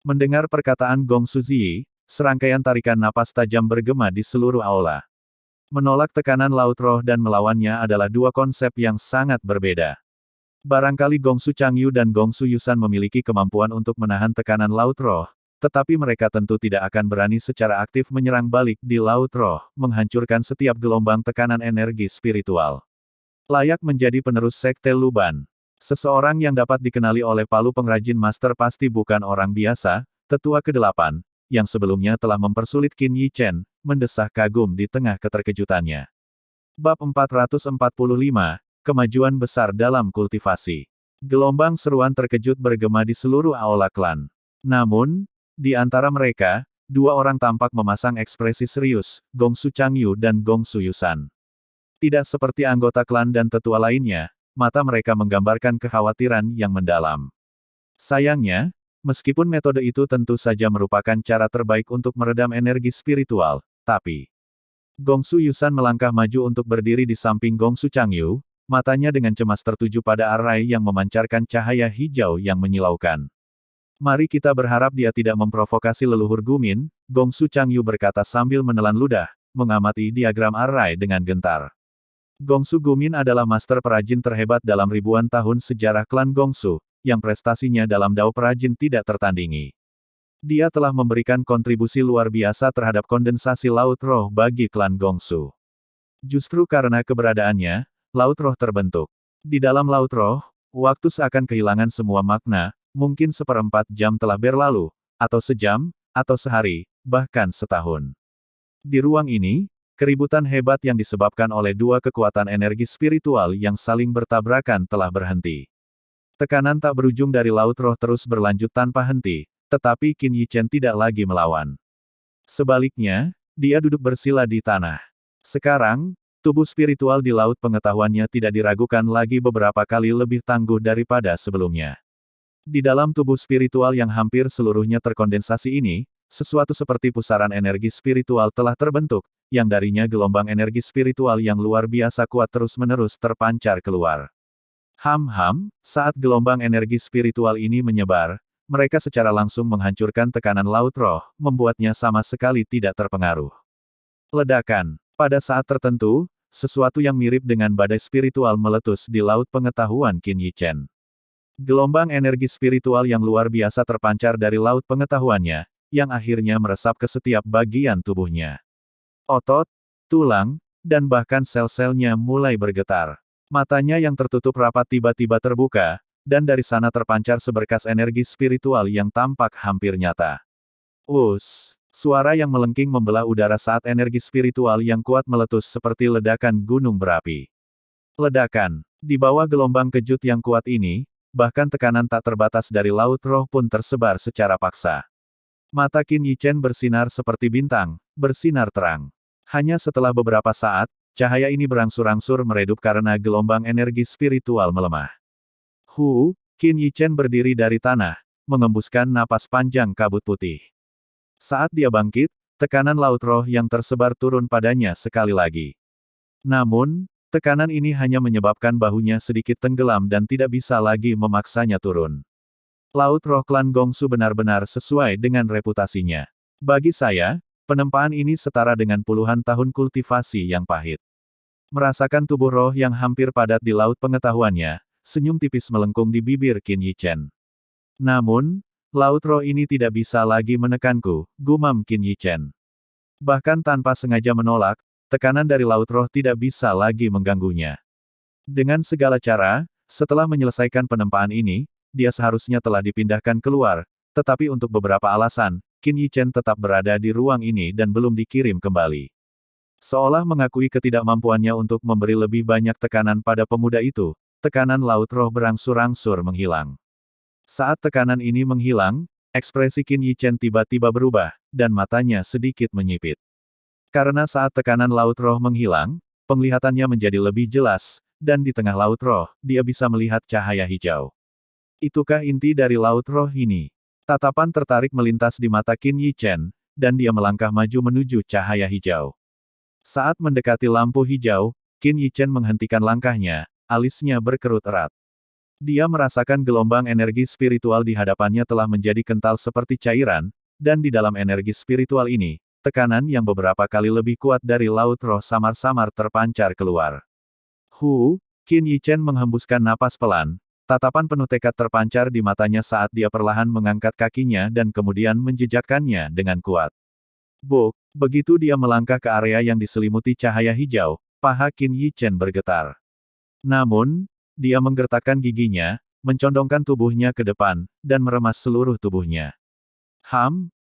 Mendengar perkataan Gongsu Ziyi, serangkaian tarikan napas tajam bergema di seluruh aula. Menolak tekanan laut roh dan melawannya adalah dua konsep yang sangat berbeda. Barangkali Gongsu Changyu dan Gongsu Yusan memiliki kemampuan untuk menahan tekanan laut roh, tetapi mereka tentu tidak akan berani secara aktif menyerang balik di laut roh, menghancurkan setiap gelombang tekanan energi spiritual. Layak menjadi penerus sekte Luban. Seseorang yang dapat dikenali oleh palu pengrajin master pasti bukan orang biasa, tetua ke-8, yang sebelumnya telah mempersulit Qin Yi Chen, mendesah kagum di tengah keterkejutannya. Bab 445, Kemajuan Besar dalam Kultivasi. Gelombang seruan terkejut bergema di seluruh aula klan. Namun, di antara mereka, dua orang tampak memasang ekspresi serius, Gongsu Changyu dan Gongsu Yusan. Tidak seperti anggota klan dan tetua lainnya, mata mereka menggambarkan kekhawatiran yang mendalam. Sayangnya, meskipun metode itu tentu saja merupakan cara terbaik untuk meredam energi spiritual, tapi Gongsu Yusan melangkah maju untuk berdiri di samping Gongsu Changyu, matanya dengan cemas tertuju pada Arai yang memancarkan cahaya hijau yang menyilaukan. Mari kita berharap dia tidak memprovokasi leluhur Gumin, Gongsu Changyu berkata sambil menelan ludah, mengamati diagram Arai dengan gentar. Gongsu Gumin adalah master perajin terhebat dalam ribuan tahun sejarah klan Gongsu, yang prestasinya dalam dao perajin tidak tertandingi. Dia telah memberikan kontribusi luar biasa terhadap kondensasi laut roh bagi klan Gongsu. Justru karena keberadaannya, laut roh terbentuk. Di dalam laut roh, waktu seakan kehilangan semua makna, mungkin 1/4 jam telah berlalu, atau sejam, atau sehari, bahkan setahun. Di ruang ini, keributan hebat yang disebabkan oleh dua kekuatan energi spiritual yang saling bertabrakan telah berhenti. Tekanan tak berujung dari laut roh terus berlanjut tanpa henti, tetapi Qin Yichen tidak lagi melawan. Sebaliknya, dia duduk bersila di tanah. Sekarang, tubuh spiritual di laut pengetahuannya tidak diragukan lagi beberapa kali lebih tangguh daripada sebelumnya. Di dalam tubuh spiritual yang hampir seluruhnya terkondensasi ini, sesuatu seperti pusaran energi spiritual telah terbentuk, yang darinya gelombang energi spiritual yang luar biasa kuat terus-menerus terpancar keluar. Saat gelombang energi spiritual ini menyebar, mereka secara langsung menghancurkan tekanan laut roh, membuatnya sama sekali tidak terpengaruh. Ledakan. Pada saat tertentu, sesuatu yang mirip dengan badai spiritual meletus di laut pengetahuan Qin Yichen. Gelombang energi spiritual yang luar biasa terpancar dari laut pengetahuannya, yang akhirnya meresap ke setiap bagian tubuhnya. Otot, tulang, dan bahkan sel-selnya mulai bergetar. Matanya yang tertutup rapat tiba-tiba terbuka, dan dari sana terpancar seberkas energi spiritual yang tampak hampir nyata. Suara yang melengking membelah udara saat energi spiritual yang kuat meletus seperti ledakan gunung berapi. Ledakan. Di bawah gelombang kejut yang kuat ini, bahkan tekanan tak terbatas dari laut roh pun tersebar secara paksa. Mata Qin Yichen bersinar seperti bintang, bersinar terang. Hanya setelah beberapa saat, cahaya ini berangsur-angsur meredup karena gelombang energi spiritual melemah. Qin Yichen berdiri dari tanah, mengembuskan napas panjang kabut putih. Saat dia bangkit, tekanan laut roh yang tersebar turun padanya sekali lagi. Namun, tekanan ini hanya menyebabkan bahunya sedikit tenggelam dan tidak bisa lagi memaksanya turun. Laut roh klan Gongsu benar-benar sesuai dengan reputasinya. Bagi saya, penempaan ini setara dengan puluhan tahun kultivasi yang pahit. Merasakan tubuh roh yang hampir padat di laut pengetahuannya, senyum tipis melengkung di bibir Qin Yichen. Namun, laut roh ini tidak bisa lagi menekanku, gumam Qin Yichen. Bahkan tanpa sengaja menolak, tekanan dari laut roh tidak bisa lagi mengganggunya. Dengan segala cara, setelah menyelesaikan penempaan ini, dia seharusnya telah dipindahkan keluar, tetapi untuk beberapa alasan, Qin Yichen tetap berada di ruang ini dan belum dikirim kembali. Seolah mengakui ketidakmampuannya untuk memberi lebih banyak tekanan pada pemuda itu, tekanan laut roh berangsur-angsur menghilang. Saat tekanan ini menghilang, ekspresi Qin Yichen tiba-tiba berubah, dan matanya sedikit menyipit. Karena saat tekanan laut roh menghilang, penglihatannya menjadi lebih jelas, dan di tengah laut roh, dia bisa melihat cahaya hijau. Itukah inti dari laut roh ini? Tatapan tertarik melintas di mata Qin Yichen, dan dia melangkah maju menuju cahaya hijau. Saat mendekati lampu hijau, Qin Yichen menghentikan langkahnya, alisnya berkerut erat. Dia merasakan gelombang energi spiritual di hadapannya telah menjadi kental seperti cairan, dan di dalam energi spiritual ini, tekanan yang beberapa kali lebih kuat dari laut roh samar-samar terpancar keluar. Qin Yichen menghembuskan napas pelan, tatapan penuh tekad terpancar di matanya saat dia perlahan mengangkat kakinya dan kemudian menjejakkannya dengan kuat. Begitu dia melangkah ke area yang diselimuti cahaya hijau, paha Qin Yichen bergetar. Namun, dia menggertakkan giginya, mencondongkan tubuhnya ke depan, dan meremas seluruh tubuhnya.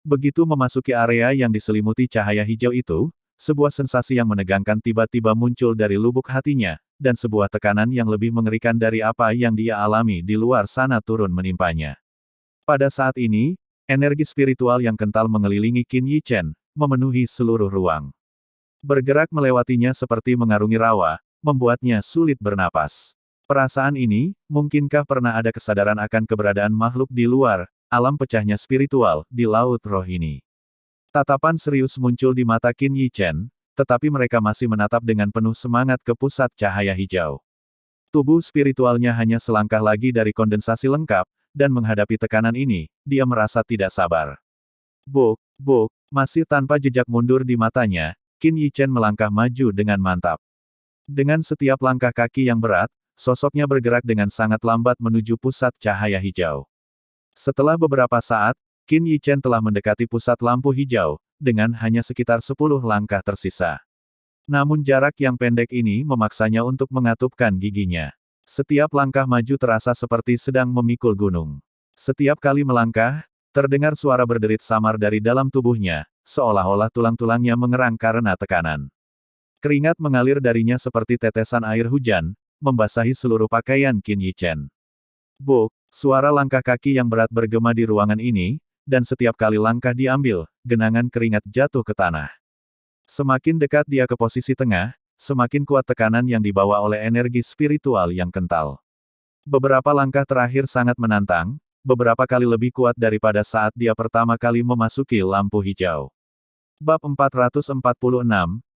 Begitu memasuki area yang diselimuti cahaya hijau itu, sebuah sensasi yang menegangkan tiba-tiba muncul dari lubuk hatinya, dan sebuah tekanan yang lebih mengerikan dari apa yang dia alami di luar sana turun menimpanya. Pada saat ini, Energi spiritual yang kental mengelilingi Qin Yichen, memenuhi seluruh ruang. Bergerak melewatinya seperti mengarungi rawa, membuatnya sulit bernapas. Perasaan ini, mungkinkah pernah ada kesadaran akan keberadaan makhluk di luar, alam pecahnya spiritual, di laut roh ini? Tatapan serius muncul di mata Qin Yichen, tetapi mereka masih menatap dengan penuh semangat ke pusat cahaya hijau. Tubuh spiritualnya hanya selangkah lagi dari kondensasi lengkap, dan menghadapi tekanan ini, dia merasa tidak sabar. Buk, buk, masih tanpa jejak mundur di matanya, Qin Yichen melangkah maju dengan mantap. Dengan setiap langkah kaki yang berat, sosoknya bergerak dengan sangat lambat menuju pusat cahaya hijau. Setelah beberapa saat, Qin Yichen telah mendekati pusat lampu hijau, dengan hanya sekitar 10 langkah tersisa. Namun jarak yang pendek ini memaksanya untuk mengatupkan giginya. Setiap langkah maju terasa seperti sedang memikul gunung. Setiap kali melangkah, terdengar suara berderit samar dari dalam tubuhnya, seolah-olah tulang-tulangnya mengerang karena tekanan. Keringat mengalir darinya seperti tetesan air hujan, membasahi seluruh pakaian Qin Yichen. Buk, suara langkah kaki yang berat bergema di ruangan ini, dan setiap kali langkah diambil, genangan keringat jatuh ke tanah. Semakin dekat dia ke posisi tengah, semakin kuat tekanan yang dibawa oleh energi spiritual yang kental. Beberapa langkah terakhir sangat menantang, beberapa kali lebih kuat daripada saat dia pertama kali memasuki lampu hijau. Bab 446,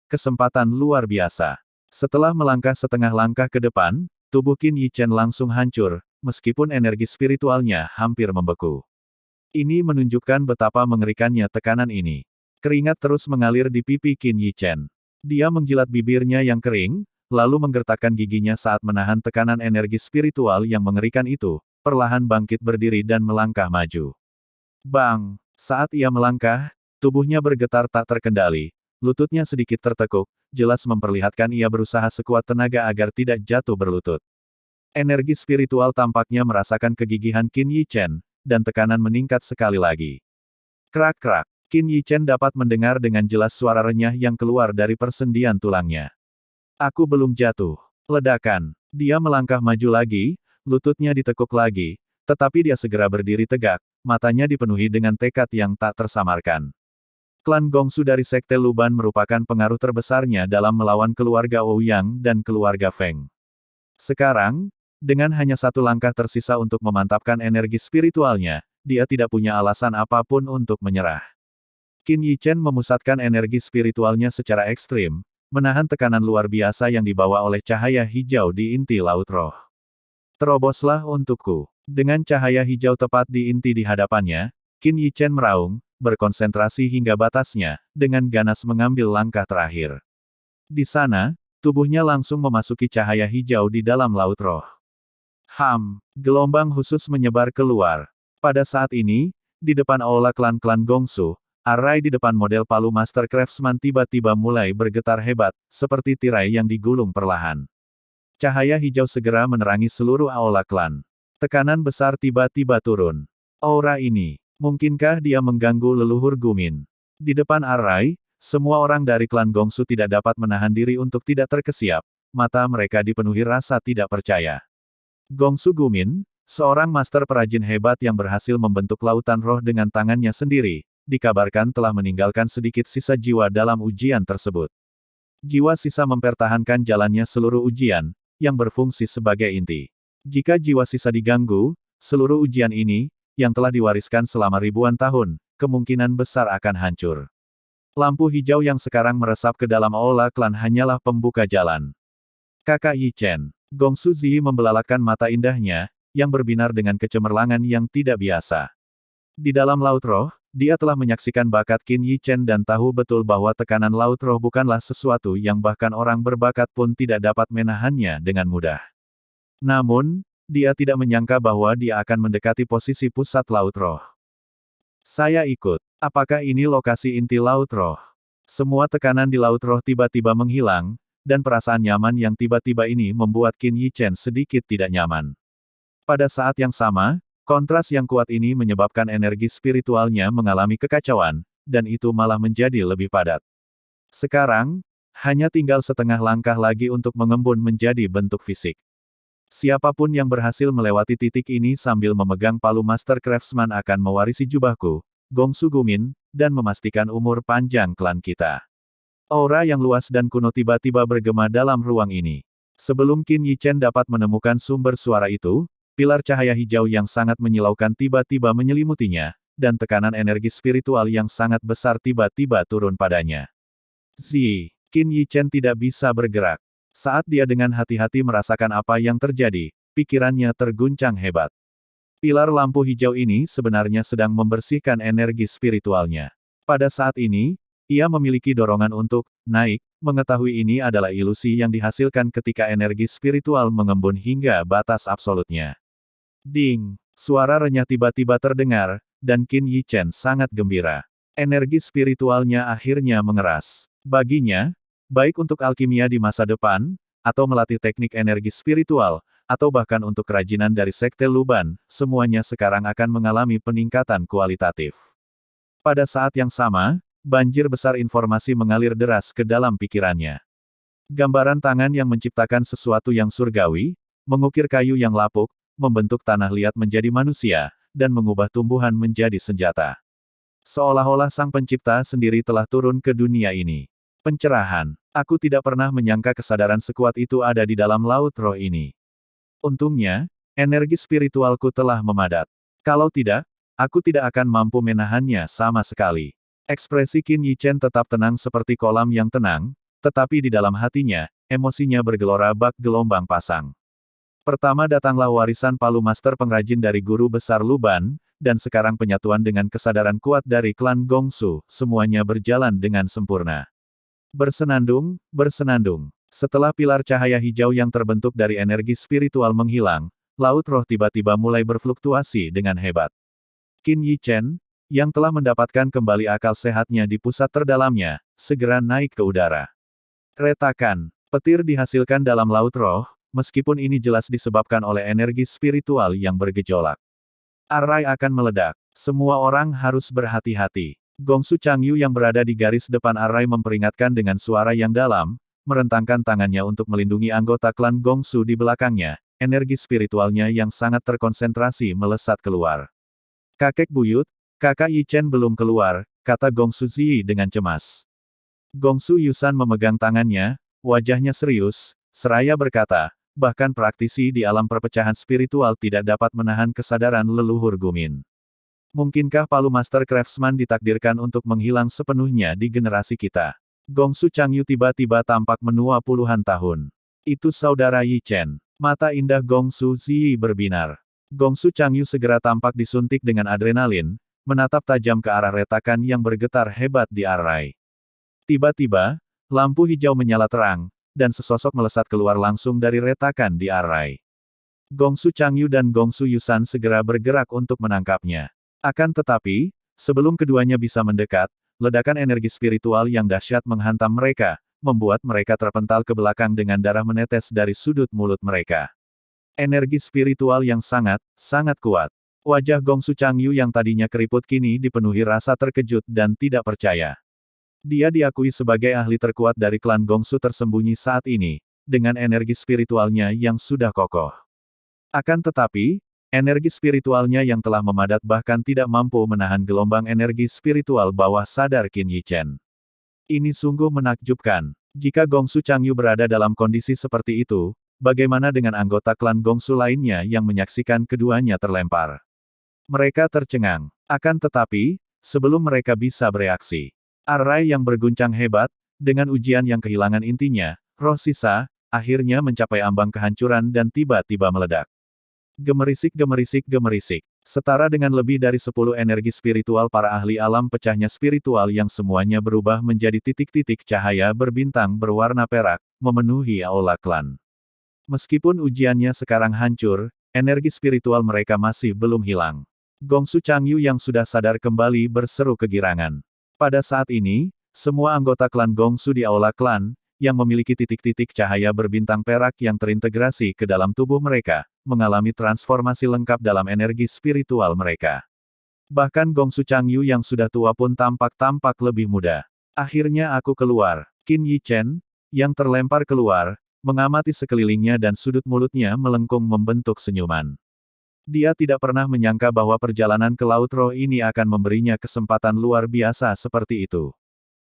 Kesempatan Luar Biasa. Setelah melangkah setengah langkah ke depan, tubuh Qin Yichen langsung hancur, meskipun energi spiritualnya hampir membeku. Ini menunjukkan betapa mengerikannya tekanan ini. Keringat terus mengalir di pipi Qin Yichen. Dia menjilat bibirnya yang kering, lalu menggertakkan giginya saat menahan tekanan energi spiritual yang mengerikan itu, perlahan bangkit berdiri dan melangkah maju. Bang! Saat ia melangkah, tubuhnya bergetar tak terkendali, lututnya sedikit tertekuk, jelas memperlihatkan ia berusaha sekuat tenaga agar tidak jatuh berlutut. Energi spiritual tampaknya merasakan kegigihan Qin Yichen, dan tekanan meningkat sekali lagi. Krak-krak, Qin Yichen dapat mendengar dengan jelas suara renyah yang keluar dari persendian tulangnya. Aku belum jatuh. Ledakan. Dia melangkah maju lagi, lututnya ditekuk lagi, tetapi dia segera berdiri tegak, matanya dipenuhi dengan tekad yang tak tersamarkan. Klan Gongsu dari Sekte Luban merupakan pengaruh terbesarnya dalam melawan keluarga Ouyang dan keluarga Feng. Sekarang, dengan hanya satu langkah tersisa untuk memantapkan energi spiritualnya, dia tidak punya alasan apapun untuk menyerah. Qin Yichen memusatkan energi spiritualnya secara ekstrim, menahan tekanan luar biasa yang dibawa oleh cahaya hijau di inti laut roh. Teroboslah untukku. Dengan cahaya hijau tepat di inti di hadapannya, Qin Yichen meraung, berkonsentrasi hingga batasnya, dengan ganas mengambil langkah terakhir. Di sana, tubuhnya langsung memasuki cahaya hijau di dalam laut roh. Gelombang khusus menyebar keluar. Pada saat ini, di depan aula klan-klan Gongsu, arai di depan model palu Master Craftsman tiba-tiba mulai bergetar hebat, seperti tirai yang digulung perlahan. Cahaya hijau segera menerangi seluruh aula klan. Tekanan besar tiba-tiba turun. Aura ini, mungkinkah dia mengganggu leluhur Gumin? Di depan arai, semua orang dari klan Gongsu tidak dapat menahan diri untuk tidak terkesiap, mata mereka dipenuhi rasa tidak percaya. Gongsu Gumin, seorang master perajin hebat yang berhasil membentuk lautan roh dengan tangannya sendiri, dikabarkan telah meninggalkan sedikit sisa jiwa dalam ujian tersebut. Jiwa sisa mempertahankan jalannya seluruh ujian, yang berfungsi sebagai inti. Jika jiwa sisa diganggu, seluruh ujian ini, yang telah diwariskan selama ribuan tahun, kemungkinan besar akan hancur. Lampu hijau yang sekarang meresap ke dalam aula klan hanyalah pembuka jalan. Kakak Yichen, Gongsu Ziyi membelalakan mata indahnya, yang berbinar dengan kecemerlangan yang tidak biasa. Di dalam laut roh, dia telah menyaksikan bakat Qin Yichen dan tahu betul bahwa tekanan laut roh bukanlah sesuatu yang bahkan orang berbakat pun tidak dapat menahannya dengan mudah. Namun, dia tidak menyangka bahwa dia akan mendekati posisi pusat laut roh. Saya ikut. Apakah ini lokasi inti laut roh? Semua tekanan di laut roh tiba-tiba menghilang, dan perasaan nyaman yang tiba-tiba ini membuat Qin Yichen sedikit tidak nyaman. Pada saat yang sama, kontras yang kuat ini menyebabkan energi spiritualnya mengalami kekacauan, dan itu malah menjadi lebih padat. Sekarang, hanya tinggal setengah langkah lagi untuk mengembun menjadi bentuk fisik. Siapapun yang berhasil melewati titik ini sambil memegang palu Master Craftsman akan mewarisi jubahku, Gongsu Gumin, dan memastikan umur panjang klan kita. Aura yang luas dan kuno tiba-tiba bergema dalam ruang ini. Sebelum Qin Yichen dapat menemukan sumber suara itu, pilar cahaya hijau yang sangat menyilaukan tiba-tiba menyelimutinya, dan tekanan energi spiritual yang sangat besar tiba-tiba turun padanya. Qin Yichen tidak bisa bergerak. Saat dia dengan hati-hati merasakan apa yang terjadi, pikirannya terguncang hebat. Pilar lampu hijau ini sebenarnya sedang membersihkan energi spiritualnya. Pada saat ini, ia memiliki dorongan untuk naik, mengetahui ini adalah ilusi yang dihasilkan ketika energi spiritual mengembun hingga batas absolutnya. Ding! Suara renyah tiba-tiba terdengar, dan Qin Yichen sangat gembira. Energi spiritualnya akhirnya mengeras. Baginya, baik untuk alkimia di masa depan, atau melatih teknik energi spiritual, atau bahkan untuk kerajinan dari Sekte Luban, semuanya sekarang akan mengalami peningkatan kualitatif. Pada saat yang sama, banjir besar informasi mengalir deras ke dalam pikirannya. Gambaran tangan yang menciptakan sesuatu yang surgawi, mengukir kayu yang lapuk, membentuk tanah liat menjadi manusia, dan mengubah tumbuhan menjadi senjata. Seolah-olah sang pencipta sendiri telah turun ke dunia ini. Pencerahan. Aku tidak pernah menyangka kesadaran sekuat itu ada di dalam laut roh ini. Untungnya, energi spiritualku telah memadat. Kalau tidak, aku tidak akan mampu menahannya sama sekali. Ekspresi Qin Yichen tetap tenang seperti kolam yang tenang, tetapi di dalam hatinya, emosinya bergelora bak gelombang pasang. Pertama datanglah warisan palu master pengrajin dari guru besar Luban, dan sekarang penyatuan dengan kesadaran kuat dari klan Gongsu, semuanya berjalan dengan sempurna. Bersenandung, bersenandung. Setelah pilar cahaya hijau yang terbentuk dari energi spiritual menghilang, laut roh tiba-tiba mulai berfluktuasi dengan hebat. Qin Yichen, yang telah mendapatkan kembali akal sehatnya di pusat terdalamnya, segera naik ke udara. Retakan. Petir dihasilkan dalam laut roh, meskipun ini jelas disebabkan oleh energi spiritual yang bergejolak. Arrai akan meledak. Semua orang harus berhati-hati. Gongsu Changyu yang berada di garis depan Arrai memperingatkan dengan suara yang dalam, merentangkan tangannya untuk melindungi anggota klan Gongsu di belakangnya, energi spiritualnya yang sangat terkonsentrasi melesat keluar. Kakek buyut, kakak Yichen belum keluar, kata Gongsu Ziyi dengan cemas. Gongsu Yusan memegang tangannya, wajahnya serius, seraya berkata, bahkan praktisi di alam perpecahan spiritual tidak dapat menahan kesadaran leluhur Gumin. Mungkinkah palu Master Craftsman ditakdirkan untuk menghilang sepenuhnya di generasi kita? Gongsu Changyu tiba-tiba tampak menua puluhan tahun. Itu saudara Yichen. Mata indah Gongsu Ziyi berbinar. Gongsu Changyu segera tampak disuntik dengan adrenalin, menatap tajam ke arah retakan yang bergetar hebat di Arrai. Tiba-tiba, lampu hijau menyala terang, dan sesosok melesat keluar langsung dari retakan di Arrai. Gongsu Changyu dan Gongsu Yusan segera bergerak untuk menangkapnya. Akan tetapi, sebelum keduanya bisa mendekat, ledakan energi spiritual yang dahsyat menghantam mereka, membuat mereka terpental ke belakang dengan darah menetes dari sudut mulut mereka. Energi spiritual yang sangat, sangat kuat. Wajah Gongsu Changyu yang tadinya keriput kini dipenuhi rasa terkejut dan tidak percaya. Dia diakui sebagai ahli terkuat dari klan Gongsu tersembunyi saat ini, dengan energi spiritualnya yang sudah kokoh. Akan tetapi, energi spiritualnya yang telah memadat bahkan tidak mampu menahan gelombang energi spiritual bawah sadar Qin Yichen. Ini sungguh menakjubkan. Jika Gongsu Changyu berada dalam kondisi seperti itu, bagaimana dengan anggota klan Gongsu lainnya yang menyaksikan keduanya terlempar? Mereka tercengang. Akan tetapi, sebelum mereka bisa bereaksi, Arrai yang berguncang hebat, dengan ujian yang kehilangan intinya, roh sisa, akhirnya mencapai ambang kehancuran dan tiba-tiba meledak. Gemerisik gemerisik gemerisik. Setara dengan lebih dari 10 energi spiritual para ahli alam pecahnya spiritual yang semuanya berubah menjadi titik-titik cahaya berbintang berwarna perak, memenuhi aula klan. Meskipun ujiannya sekarang hancur, energi spiritual mereka masih belum hilang. Gongsu Changyu yang sudah sadar kembali berseru kegirangan. Pada saat ini, semua anggota klan Gongsu di aula klan, yang memiliki titik-titik cahaya berbintang perak yang terintegrasi ke dalam tubuh mereka, mengalami transformasi lengkap dalam energi spiritual mereka. Bahkan Gongsu Changyu yang sudah tua pun tampak lebih muda. Akhirnya aku keluar. Qin Yichen, yang terlempar keluar, mengamati sekelilingnya dan sudut mulutnya melengkung membentuk senyuman. Dia tidak pernah menyangka bahwa perjalanan ke Laut Roh ini akan memberinya kesempatan luar biasa seperti itu.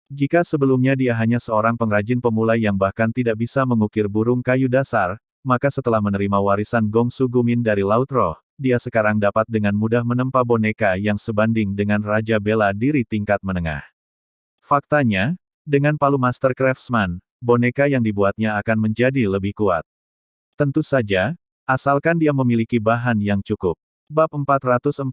Jika sebelumnya dia hanya seorang pengrajin pemula yang bahkan tidak bisa mengukir burung kayu dasar, maka setelah menerima warisan Gongsu Gumin dari Laut Roh, dia sekarang dapat dengan mudah menempa boneka yang sebanding dengan Raja Bela Diri tingkat menengah. Faktanya, dengan palu Master Craftsman, boneka yang dibuatnya akan menjadi lebih kuat. Tentu saja, asalkan dia memiliki bahan yang cukup. Bab 447,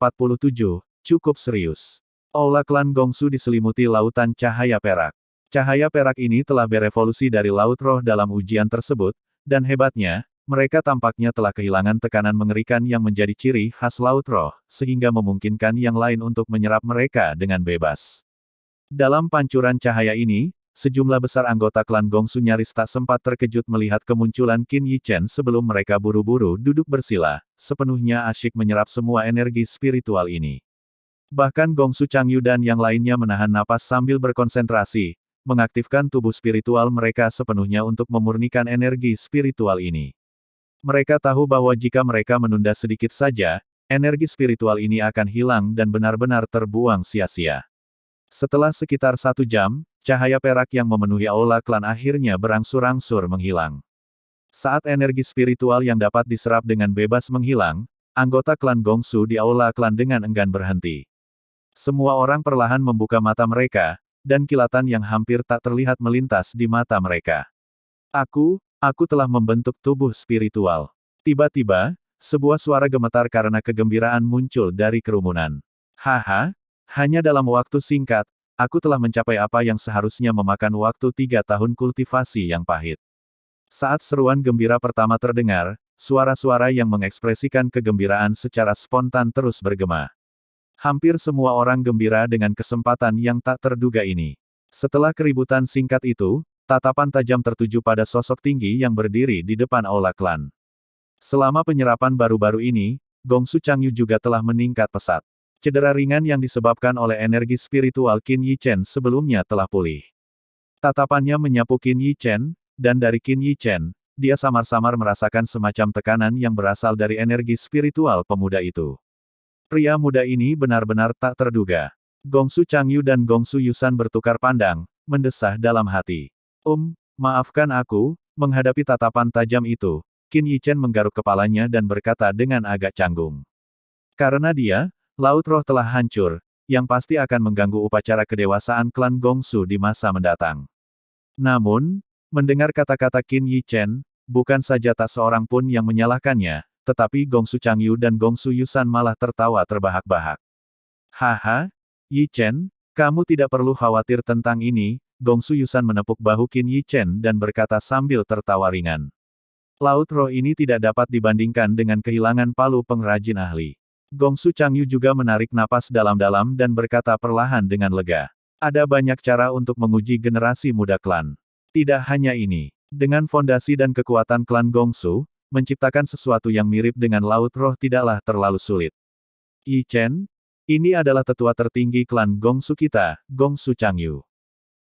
cukup serius. Aula klan Gongsu diselimuti lautan cahaya perak. Cahaya perak ini telah berevolusi dari Laut Roh dalam ujian tersebut, dan hebatnya, mereka tampaknya telah kehilangan tekanan mengerikan yang menjadi ciri khas Laut Roh, sehingga memungkinkan yang lain untuk menyerap mereka dengan bebas. Dalam pancuran cahaya ini, sejumlah besar anggota klan Gongsu nyaris tak sempat terkejut melihat kemunculan Qin Yichen sebelum mereka buru-buru duduk bersila, sepenuhnya asyik menyerap semua energi spiritual ini. Bahkan Gongsu Changyu dan yang lainnya menahan napas sambil berkonsentrasi, mengaktifkan tubuh spiritual mereka sepenuhnya untuk memurnikan energi spiritual ini. Mereka tahu bahwa jika mereka menunda sedikit saja, energi spiritual ini akan hilang dan benar-benar terbuang sia-sia. Setelah sekitar 1 jam, cahaya perak yang memenuhi aula klan akhirnya berangsur-angsur menghilang. Saat energi spiritual yang dapat diserap dengan bebas menghilang, anggota klan Gongsu di aula klan dengan enggan berhenti. Semua orang perlahan membuka mata mereka, dan kilatan yang hampir tak terlihat melintas di mata mereka. Aku telah membentuk tubuh spiritual. Tiba-tiba, sebuah suara gemetar karena kegembiraan muncul dari kerumunan. Haha, hanya dalam waktu singkat, aku telah mencapai apa yang seharusnya memakan waktu 3 tahun kultivasi yang pahit. Saat seruan gembira pertama terdengar, suara-suara yang mengekspresikan kegembiraan secara spontan terus bergema. Hampir semua orang gembira dengan kesempatan yang tak terduga ini. Setelah keributan singkat itu, tatapan tajam tertuju pada sosok tinggi yang berdiri di depan aula klan. Selama penyerapan baru-baru ini, Gongsu Changyu juga telah meningkat pesat. Cedera ringan yang disebabkan oleh energi spiritual Qin Yichen sebelumnya telah pulih. Tatapannya menyapu Qin Yichen, dan dari Qin Yichen, dia samar-samar merasakan semacam tekanan yang berasal dari energi spiritual pemuda itu. Pria muda ini benar-benar tak terduga. Gongsu Changyu dan Gongsu Yusan bertukar pandang, mendesah dalam hati. Maafkan aku, menghadapi tatapan tajam itu, Qin Yichen menggaruk kepalanya dan berkata dengan agak canggung. Karena dia, Laut Roh telah hancur, yang pasti akan mengganggu upacara kedewasaan klan Gongsu di masa mendatang. Namun, mendengar kata-kata Qin Yichen, bukan saja tak seorang pun yang menyalahkannya, tetapi Gongsu Changyu dan Gongsu Yusan malah tertawa terbahak-bahak. Haha, Yichen, kamu tidak perlu khawatir tentang ini, Gongsu Yusan menepuk bahu Qin Yichen dan berkata sambil tertawa ringan. Laut Roh ini tidak dapat dibandingkan dengan kehilangan palu pengrajin ahli. Gongsu Changyu juga menarik napas dalam-dalam dan berkata perlahan dengan lega. Ada banyak cara untuk menguji generasi muda klan. Tidak hanya ini. Dengan fondasi dan kekuatan klan Gongsu, menciptakan sesuatu yang mirip dengan Laut Roh tidaklah terlalu sulit. Yichen, ini adalah tetua tertinggi klan Gongsu kita, Gongsu Changyu.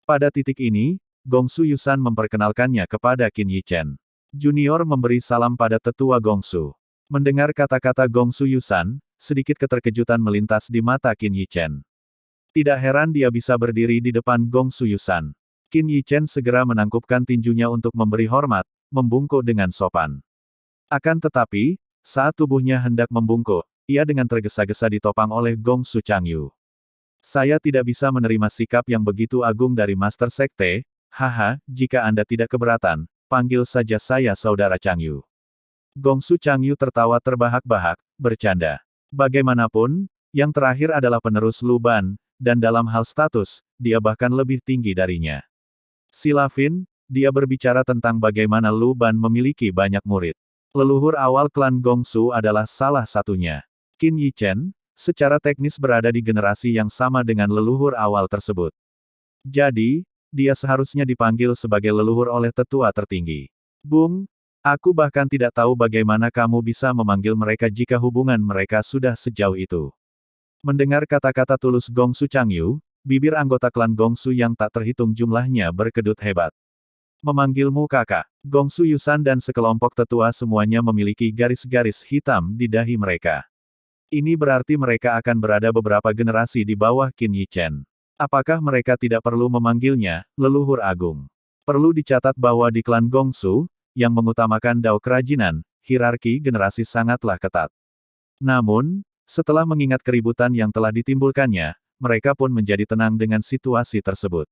Pada titik ini, Gongsu Yusan memperkenalkannya kepada Qin Yichen. Junior memberi salam pada tetua Gongsu. Mendengar kata-kata Gongsu Yusan, sedikit keterkejutan melintas di mata Qin Yichen. Tidak heran dia bisa berdiri di depan Gongsu Yusan. Qin Yichen segera menangkupkan tinjunya untuk memberi hormat, membungkuk dengan sopan. Akan tetapi, saat tubuhnya hendak membungkuk, ia dengan tergesa-gesa ditopang oleh Gongsu Changyu. Saya tidak bisa menerima sikap yang begitu agung dari Master Sekte, haha, jika Anda tidak keberatan, panggil saja saya Saudara Changyu. Gongsu Changyu tertawa terbahak-bahak, bercanda. Bagaimanapun, yang terakhir adalah penerus Lu Ban, dan dalam hal status, dia bahkan lebih tinggi darinya. Silafin, dia berbicara tentang bagaimana Lu Ban memiliki banyak murid. Leluhur awal klan Gongsu adalah salah satunya. Qin Yichen, secara teknis berada di generasi yang sama dengan leluhur awal tersebut. Jadi, dia seharusnya dipanggil sebagai leluhur oleh tetua tertinggi. Bung, aku bahkan tidak tahu bagaimana kamu bisa memanggil mereka jika hubungan mereka sudah sejauh itu. Mendengar kata-kata tulus Gongsu Changyu, bibir anggota klan Gongsu yang tak terhitung jumlahnya berkedut hebat. Memanggilmu kakak. Gongsu Yusan dan sekelompok tetua semuanya memiliki garis-garis hitam di dahi mereka. Ini berarti mereka akan berada beberapa generasi di bawah Qin Yichen. Apakah mereka tidak perlu memanggilnya, leluhur agung? Perlu dicatat bahwa di klan Gongsu, yang mengutamakan dao kerajinan, hierarki generasi sangatlah ketat. Namun, setelah mengingat keributan yang telah ditimbulkannya, mereka pun menjadi tenang dengan situasi tersebut.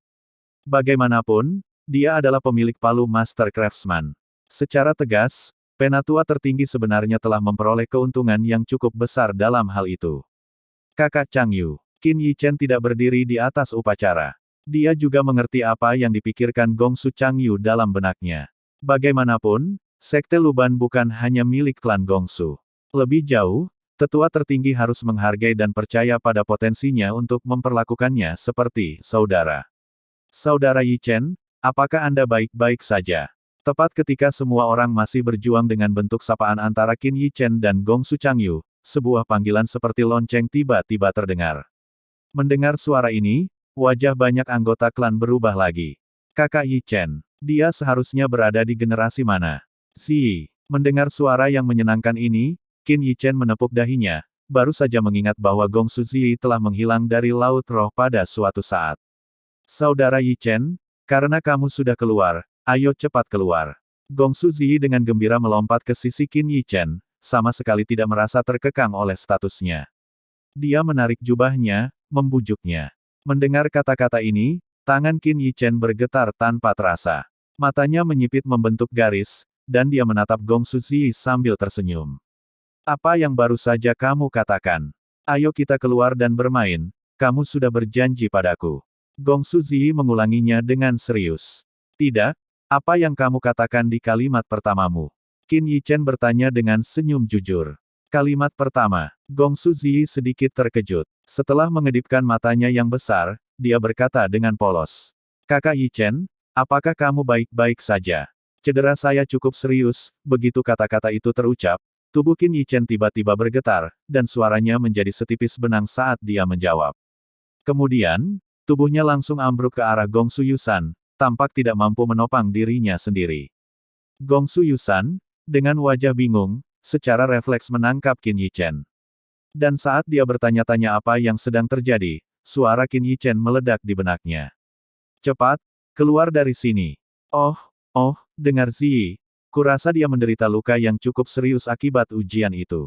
Bagaimanapun, dia adalah pemilik palu Master Craftsman. Secara tegas, penatua tertinggi sebenarnya telah memperoleh keuntungan yang cukup besar dalam hal itu. Kakak Changyu, Qin Yichen tidak berdiri di atas upacara. Dia juga mengerti apa yang dipikirkan Gongsu Changyu dalam benaknya. Bagaimanapun, Sekte Luban bukan hanya milik klan Gongsu. Lebih jauh, tetua tertinggi harus menghargai dan percaya pada potensinya untuk memperlakukannya seperti saudara. Saudara Yichen, apakah Anda baik-baik saja? Tepat ketika semua orang masih berjuang dengan bentuk sapaan antara Qin Yichen dan Gongsu Changyu, sebuah panggilan seperti lonceng tiba-tiba terdengar. Mendengar suara ini, wajah banyak anggota klan berubah lagi. Kakak Yichen, dia seharusnya berada di generasi mana? Ziyi, mendengar suara yang menyenangkan ini, Qin Yichen menepuk dahinya, baru saja mengingat bahwa Gongsu Ziyi telah menghilang dari laut roh pada suatu saat. Saudara Yichen, karena kamu sudah keluar, ayo cepat keluar. Gongsu Ziyi dengan gembira melompat ke sisi Qin Yichen, sama sekali tidak merasa terkekang oleh statusnya. Dia menarik jubahnya, membujuknya. Mendengar kata-kata ini, tangan Qin Yichen bergetar tanpa terasa. Matanya menyipit membentuk garis, dan dia menatap Gongsu Ziyi sambil tersenyum. Apa yang baru saja kamu katakan? Ayo kita keluar dan bermain, kamu sudah berjanji padaku. Gongsu Ziyi mengulanginya dengan serius. Tidak, apa yang kamu katakan di kalimat pertamamu? Qin Yichen bertanya dengan senyum jujur. Kalimat pertama, Gongsu Ziyi sedikit terkejut. Setelah mengedipkan matanya yang besar, dia berkata dengan polos. Kakak Yichen, apakah kamu baik-baik saja? Cedera saya cukup serius, begitu kata-kata itu terucap, tubuh Qin Yichen tiba-tiba bergetar, dan suaranya menjadi setipis benang saat dia menjawab. Kemudian, tubuhnya langsung ambruk ke arah Gongsu Yusan, tampak tidak mampu menopang dirinya sendiri. Gongsu Yusan, dengan wajah bingung, secara refleks menangkap Qin Yichen. Dan saat dia bertanya-tanya apa yang sedang terjadi, suara Qin Yichen meledak di benaknya. Cepat, keluar dari sini. Oh, dengar Ziyi, kurasa dia menderita luka yang cukup serius akibat ujian itu.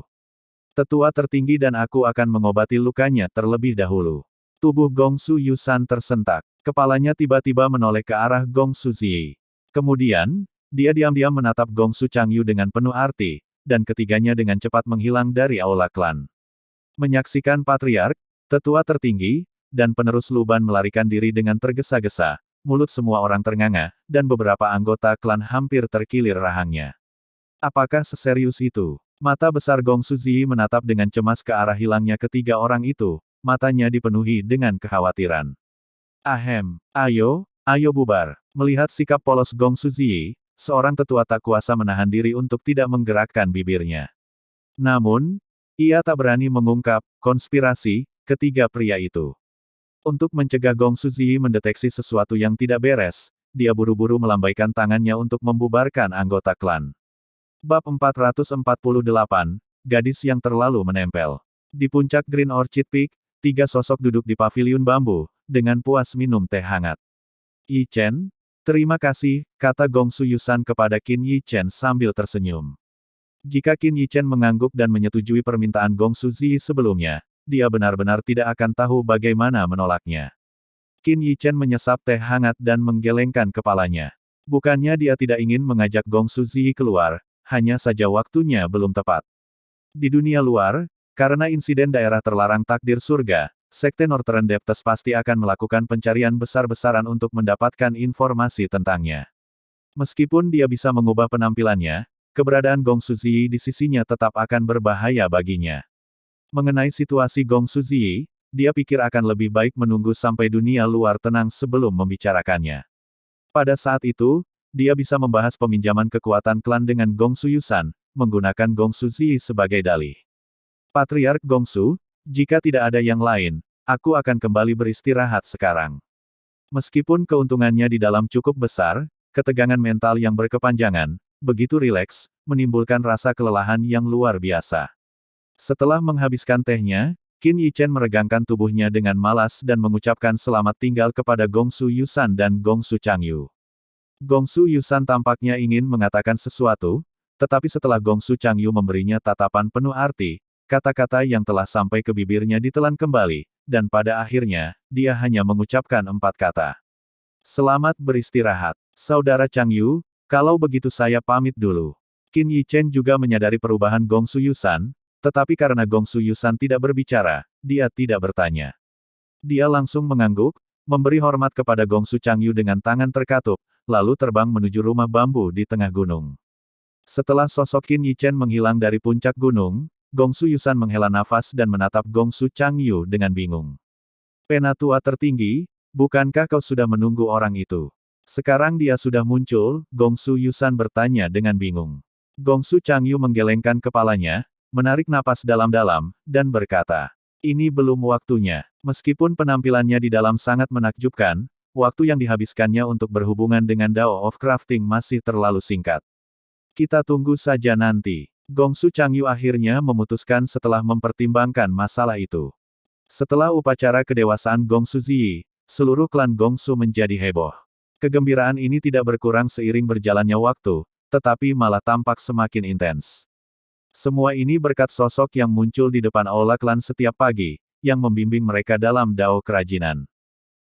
Tetua tertinggi dan aku akan mengobati lukanya terlebih dahulu. Tubuh Gongsu Yusan tersentak. Kepalanya tiba-tiba menoleh ke arah Gongsu Ziyi. Kemudian, dia diam-diam menatap Gongsu Changyu dengan penuh arti, dan ketiganya dengan cepat menghilang dari aula klan. Menyaksikan patriark, tetua tertinggi, dan penerus Luban melarikan diri dengan tergesa-gesa, mulut semua orang ternganga, dan beberapa anggota klan hampir terkilir rahangnya. Apakah seserius itu? Mata besar Gongsu Ziyi menatap dengan cemas ke arah hilangnya ketiga orang itu, matanya dipenuhi dengan kekhawatiran. Ayo bubar. Melihat sikap polos Gongsu Ziyi, seorang tetua tak kuasa menahan diri untuk tidak menggerakkan bibirnya. Namun, ia tak berani mengungkap konspirasi ketiga pria itu. Untuk mencegah Gongsu Ziyi mendeteksi sesuatu yang tidak beres, dia buru-buru melambaikan tangannya untuk membubarkan anggota klan. Bab 448, Gadis yang terlalu menempel. Di puncak Green Orchid Peak, tiga sosok duduk di paviliun bambu, dengan puas minum teh hangat. Yichen, terima kasih, kata Gongsu Yusan kepada Qin Yichen sambil tersenyum. Jika Qin Yichen mengangguk dan menyetujui permintaan Gongsu Ziyi sebelumnya, dia benar-benar tidak akan tahu bagaimana menolaknya. Qin Yichen menyesap teh hangat dan menggelengkan kepalanya. Bukannya dia tidak ingin mengajak Gongsu Ziyi keluar, hanya saja waktunya belum tepat. Di dunia luar, karena insiden daerah terlarang takdir surga, Sekte Northern Depths pasti akan melakukan pencarian besar-besaran untuk mendapatkan informasi tentangnya. Meskipun dia bisa mengubah penampilannya, keberadaan Gongsu Ziyi di sisinya tetap akan berbahaya baginya. Mengenai situasi Gongsu Ziyi, dia pikir akan lebih baik menunggu sampai dunia luar tenang sebelum membicarakannya. Pada saat itu, dia bisa membahas peminjaman kekuatan klan dengan Gongsu Yusan, menggunakan Gongsu Ziyi sebagai dalih. Patriark Gongsu, jika tidak ada yang lain, aku akan kembali beristirahat sekarang. Meskipun keuntungannya di dalam cukup besar, ketegangan mental yang berkepanjangan, begitu rileks, menimbulkan rasa kelelahan yang luar biasa. Setelah menghabiskan tehnya, Qin Yichen meregangkan tubuhnya dengan malas dan mengucapkan selamat tinggal kepada Gongsu Yusan dan Gongsu Changyu. Gongsu Yusan tampaknya ingin mengatakan sesuatu, tetapi setelah Gongsu Changyu memberinya tatapan penuh arti, kata-kata yang telah sampai ke bibirnya ditelan kembali, dan pada akhirnya, dia hanya mengucapkan 4 kata. Selamat beristirahat, Saudara Changyu, kalau begitu saya pamit dulu. Qin Yichen juga menyadari perubahan Gongsu Yusan, tetapi karena Gongsu Yusan tidak berbicara, dia tidak bertanya. Dia langsung mengangguk, memberi hormat kepada Gongsu Changyu dengan tangan terkatup, lalu terbang menuju rumah bambu di tengah gunung. Setelah sosok Qin Yichen menghilang dari puncak gunung, Gongsu Yusan menghela nafas dan menatap Gongsu Changyu dengan bingung. Penatua tertinggi, bukankah kau sudah menunggu orang itu? Sekarang dia sudah muncul, Gongsu Yusan bertanya dengan bingung. Gongsu Changyu menggelengkan kepalanya, menarik napas dalam-dalam, dan berkata, ini belum waktunya. Meskipun penampilannya di dalam sangat menakjubkan, waktu yang dihabiskannya untuk berhubungan dengan Dao of Crafting masih terlalu singkat. Kita tunggu saja nanti. Gongsu Changyu akhirnya memutuskan setelah mempertimbangkan masalah itu. Setelah upacara kedewasaan Gongsu Ziyi, seluruh klan Gongsu menjadi heboh. Kegembiraan ini tidak berkurang seiring berjalannya waktu, tetapi malah tampak semakin intens. Semua ini berkat sosok yang muncul di depan aula klan setiap pagi, yang membimbing mereka dalam Dao kerajinan.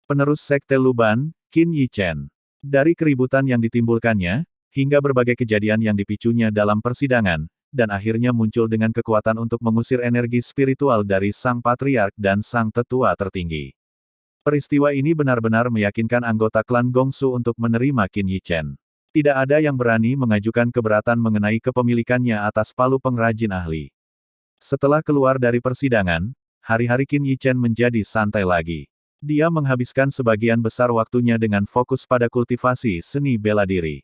Penerus Sekte Luban, Qin Yichen. Dari keributan yang ditimbulkannya, hingga berbagai kejadian yang dipicunya dalam persidangan, dan akhirnya muncul dengan kekuatan untuk mengusir energi spiritual dari Sang Patriark dan Sang Tetua tertinggi. Peristiwa ini benar-benar meyakinkan anggota klan Gongsu untuk menerima Qin Yichen. Tidak ada yang berani mengajukan keberatan mengenai kepemilikannya atas palu pengrajin ahli. Setelah keluar dari persidangan, hari-hari Qin Yichen menjadi santai lagi. Dia menghabiskan sebagian besar waktunya dengan fokus pada kultivasi seni bela diri.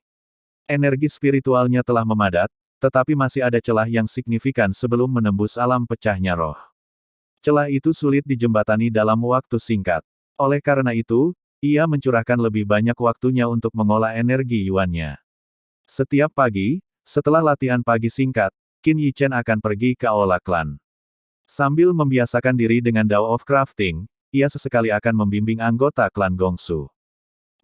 Energi spiritualnya telah memadat, tetapi masih ada celah yang signifikan sebelum menembus alam pecahnya roh. Celah itu sulit dijembatani dalam waktu singkat. Oleh karena itu, ia mencurahkan lebih banyak waktunya untuk mengolah energi yuannya. Setiap pagi, setelah latihan pagi singkat, Qin Yichen akan pergi ke aula klan. Sambil membiasakan diri dengan Dao of Crafting, ia sesekali akan membimbing anggota klan Gongsu.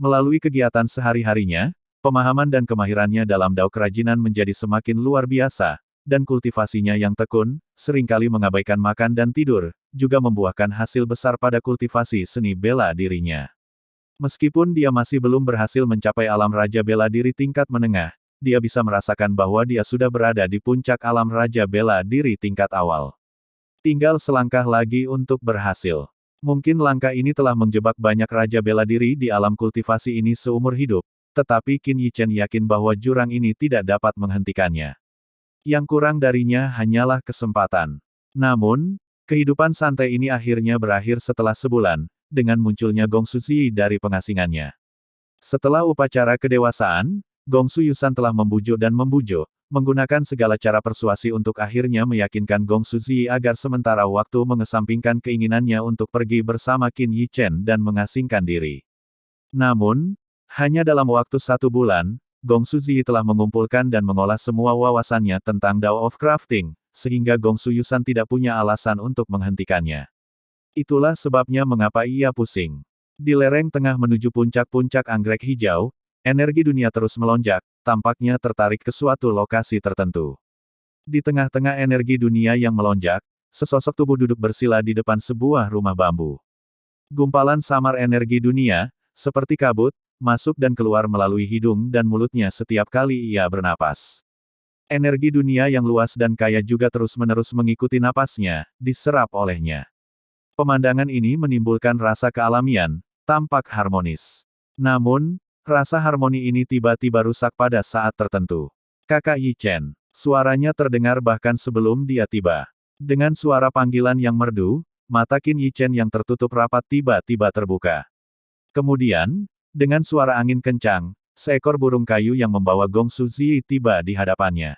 Melalui kegiatan sehari-harinya, pemahaman dan kemahirannya dalam Dao kerajinan menjadi semakin luar biasa, dan kultivasinya yang tekun, seringkali mengabaikan makan dan tidur, juga membuahkan hasil besar pada kultivasi seni bela dirinya. Meskipun dia masih belum berhasil mencapai alam raja bela diri tingkat menengah, dia bisa merasakan bahwa dia sudah berada di puncak alam raja bela diri tingkat awal. Tinggal selangkah lagi untuk berhasil. Mungkin langkah ini telah menjebak banyak raja bela diri di alam kultivasi ini seumur hidup, tetapi Qin Yichen yakin bahwa jurang ini tidak dapat menghentikannya. Yang kurang darinya hanyalah kesempatan. Namun, kehidupan santai ini akhirnya berakhir setelah sebulan, dengan munculnya Gongsu Ziyi dari pengasingannya. Setelah upacara kedewasaan, Gongsu Yusan telah membujuk dan membujuk, menggunakan segala cara persuasi untuk akhirnya meyakinkan Gongsu Ziyi agar sementara waktu mengesampingkan keinginannya untuk pergi bersama Qin Yichen dan mengasingkan diri. Namun, hanya dalam waktu 1 bulan, Gongsu Ziyi telah mengumpulkan dan mengolah semua wawasannya tentang Dao of Crafting, sehingga Gongsu Yusan tidak punya alasan untuk menghentikannya. Itulah sebabnya mengapa ia pusing. Di lereng tengah menuju puncak-puncak anggrek hijau, energi dunia terus melonjak, tampaknya tertarik ke suatu lokasi tertentu. Di tengah-tengah energi dunia yang melonjak, sesosok tubuh duduk bersila di depan sebuah rumah bambu. Gumpalan samar energi dunia, seperti kabut, masuk dan keluar melalui hidung dan mulutnya setiap kali ia bernapas. Energi dunia yang luas dan kaya juga terus-menerus mengikuti napasnya, diserap olehnya. Pemandangan ini menimbulkan rasa kealamian, tampak harmonis. Namun, rasa harmoni ini tiba-tiba rusak pada saat tertentu. Kakak Yichen, suaranya terdengar bahkan sebelum dia tiba. Dengan suara panggilan yang merdu, mata Qin Yichen yang tertutup rapat tiba-tiba terbuka. Kemudian, dengan suara angin kencang, seekor burung kayu yang membawa Gongsu Ziyi tiba di hadapannya.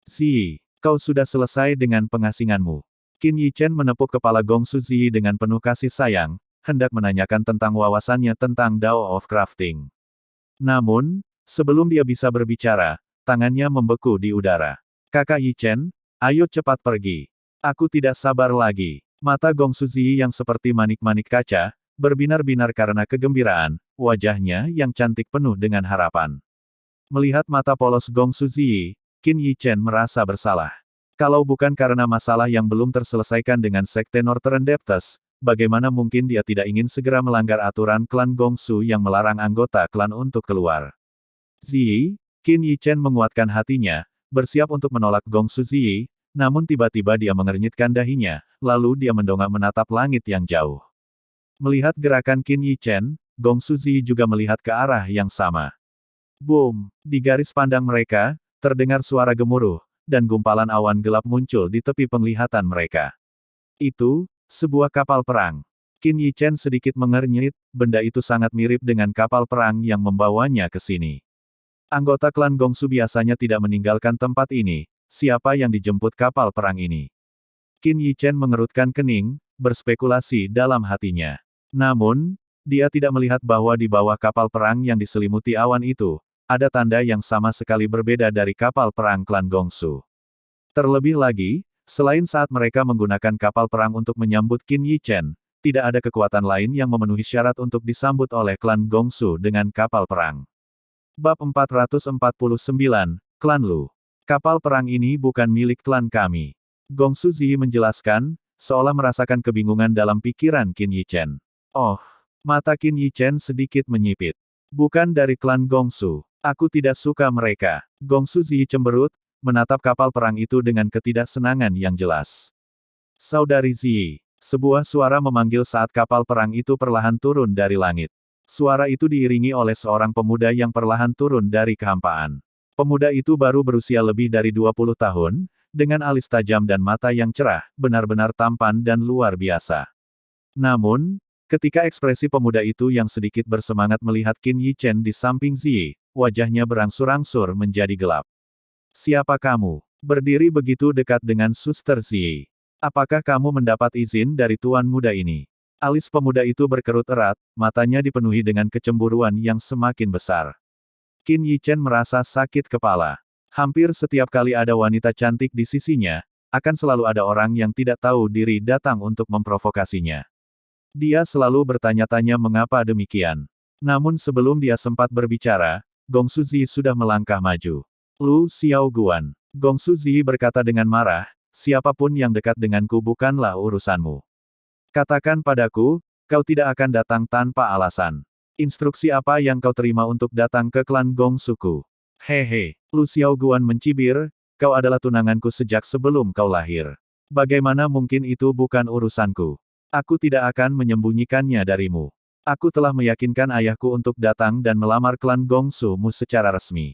Ziyi, kau sudah selesai dengan pengasinganmu. Qin Yichen menepuk kepala Gongsu Ziyi dengan penuh kasih sayang, hendak menanyakan tentang wawasannya tentang Dao of Crafting. Namun, Sebelum dia bisa berbicara, tangannya membeku di udara. Kakak Yi Chen, ayo cepat pergi. Aku tidak sabar lagi. Mata Gong Suzi yang seperti manik-manik kaca, berbinar-binar karena kegembiraan, wajahnya yang cantik penuh dengan harapan. Melihat mata polos Gong Suzi, Qin Yi Chen merasa bersalah. Kalau bukan karena masalah yang belum terselesaikan dengan Sekte Northern Depths, bagaimana mungkin dia tidak ingin segera melanggar aturan klan Gongsu yang melarang anggota klan untuk keluar. Ziyi, Qin Yi Chen menguatkan hatinya, bersiap untuk menolak Gongsu Ziyi, namun tiba-tiba dia mengernyitkan dahinya, lalu dia mendongak menatap langit yang jauh. Melihat gerakan Qin Yi Chen, Gongsu Ziyi juga melihat ke arah yang sama. Boom! Di garis pandang mereka, terdengar suara gemuruh, dan gumpalan awan gelap muncul di tepi penglihatan mereka. Itu, sebuah kapal perang. Qin Yi Chen sedikit mengernyit, benda itu sangat mirip dengan kapal perang yang membawanya ke sini. Anggota klan Gongsu biasanya tidak meninggalkan tempat ini, siapa yang dijemput kapal perang ini? Qin Yi Chen mengerutkan kening, berspekulasi dalam hatinya. Namun, dia tidak melihat bahwa di bawah kapal perang yang diselimuti awan itu, ada tanda yang sama sekali berbeda dari kapal perang klan Gongsu. Terlebih lagi, selain saat mereka menggunakan kapal perang untuk menyambut Qin Yi Chen, tidak ada kekuatan lain yang memenuhi syarat untuk disambut oleh klan Gongsu dengan kapal perang. Bab 449, Klan Lu. Kapal perang ini bukan milik klan kami. Gongsu Ziyi menjelaskan, seolah merasakan kebingungan dalam pikiran Qin Yi Chen. Oh, mata Qin Yi Chen sedikit menyipit. Bukan dari klan Gongsu. Aku tidak suka mereka. Gongsu Ziyi cemberut, menatap kapal perang itu dengan ketidaksenangan yang jelas. Saudari Ziyi. Sebuah suara memanggil saat kapal perang itu perlahan turun dari langit. Suara itu diiringi oleh seorang pemuda yang perlahan turun dari kehampaan. Pemuda itu baru berusia lebih dari 20 tahun, dengan alis tajam dan mata yang cerah, benar-benar tampan dan luar biasa. Namun, ketika ekspresi pemuda itu yang sedikit bersemangat melihat Qin Yi Chen di samping Ziyi, wajahnya berangsur-angsur menjadi gelap. Siapa kamu? Berdiri begitu dekat dengan Suster Ziyi. Apakah kamu mendapat izin dari tuan muda ini? Alis pemuda itu berkerut erat, matanya dipenuhi dengan kecemburuan yang semakin besar. Qin Yi Chen merasa sakit kepala. Hampir setiap kali ada wanita cantik di sisinya, akan selalu ada orang yang tidak tahu diri datang untuk memprovokasinya. Dia selalu bertanya-tanya mengapa demikian. Namun sebelum dia sempat berbicara, Gongsu Ziyi sudah melangkah maju. Lu Xiaoguan. Gongsu Ziyi berkata dengan marah, siapapun yang dekat denganku bukanlah urusanmu. Katakan padaku, kau tidak akan datang tanpa alasan. Instruksi apa yang kau terima untuk datang ke klan Gongsuku? Hehe, Lu Xiaoguan mencibir, kau adalah tunanganku sejak sebelum kau lahir. Bagaimana mungkin itu bukan urusanku? Aku tidak akan menyembunyikannya darimu. Aku telah meyakinkan ayahku untuk datang dan melamar klan Gongsu-mu secara resmi.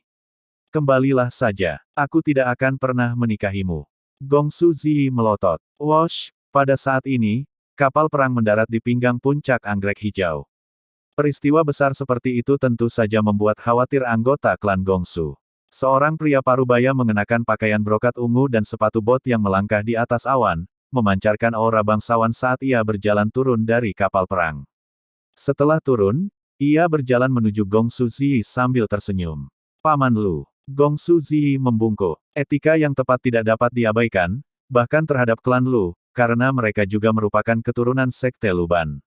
Kembalilah saja, aku tidak akan pernah menikahimu. Gongsu Ziyi melotot. Wosh, pada saat ini, kapal perang mendarat di pinggang puncak anggrek hijau. Peristiwa besar seperti itu tentu saja membuat khawatir anggota klan Gongsu. Seorang pria parubaya mengenakan pakaian brokat ungu dan sepatu bot yang melangkah di atas awan, memancarkan aura bangsawan saat ia berjalan turun dari kapal perang. Setelah turun, ia berjalan menuju Gongsu Ziyi sambil tersenyum. Paman Lu. Gongsu Ziyi membungkuk. Etika yang tepat tidak dapat diabaikan, bahkan terhadap klan Lu, karena mereka juga merupakan keturunan Sekte Luban.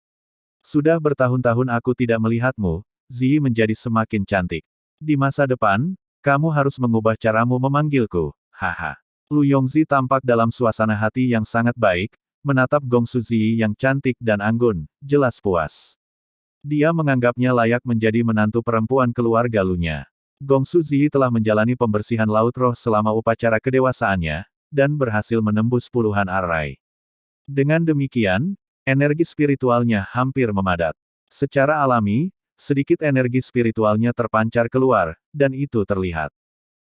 Sudah bertahun-tahun aku tidak melihatmu, Ziyi menjadi semakin cantik. Di masa depan, kamu harus mengubah caramu memanggilku, haha. Lu Yongzi tampak dalam suasana hati yang sangat baik, menatap Gongsu Ziyi yang cantik dan anggun, jelas puas. Dia menganggapnya layak menjadi menantu perempuan keluarga Lunya. Gongsu Ziyi telah menjalani pembersihan laut roh selama upacara kedewasaannya, dan berhasil menembus puluhan arai. Dengan demikian, energi spiritualnya hampir memadat. Secara alami, sedikit energi spiritualnya terpancar keluar, dan itu terlihat.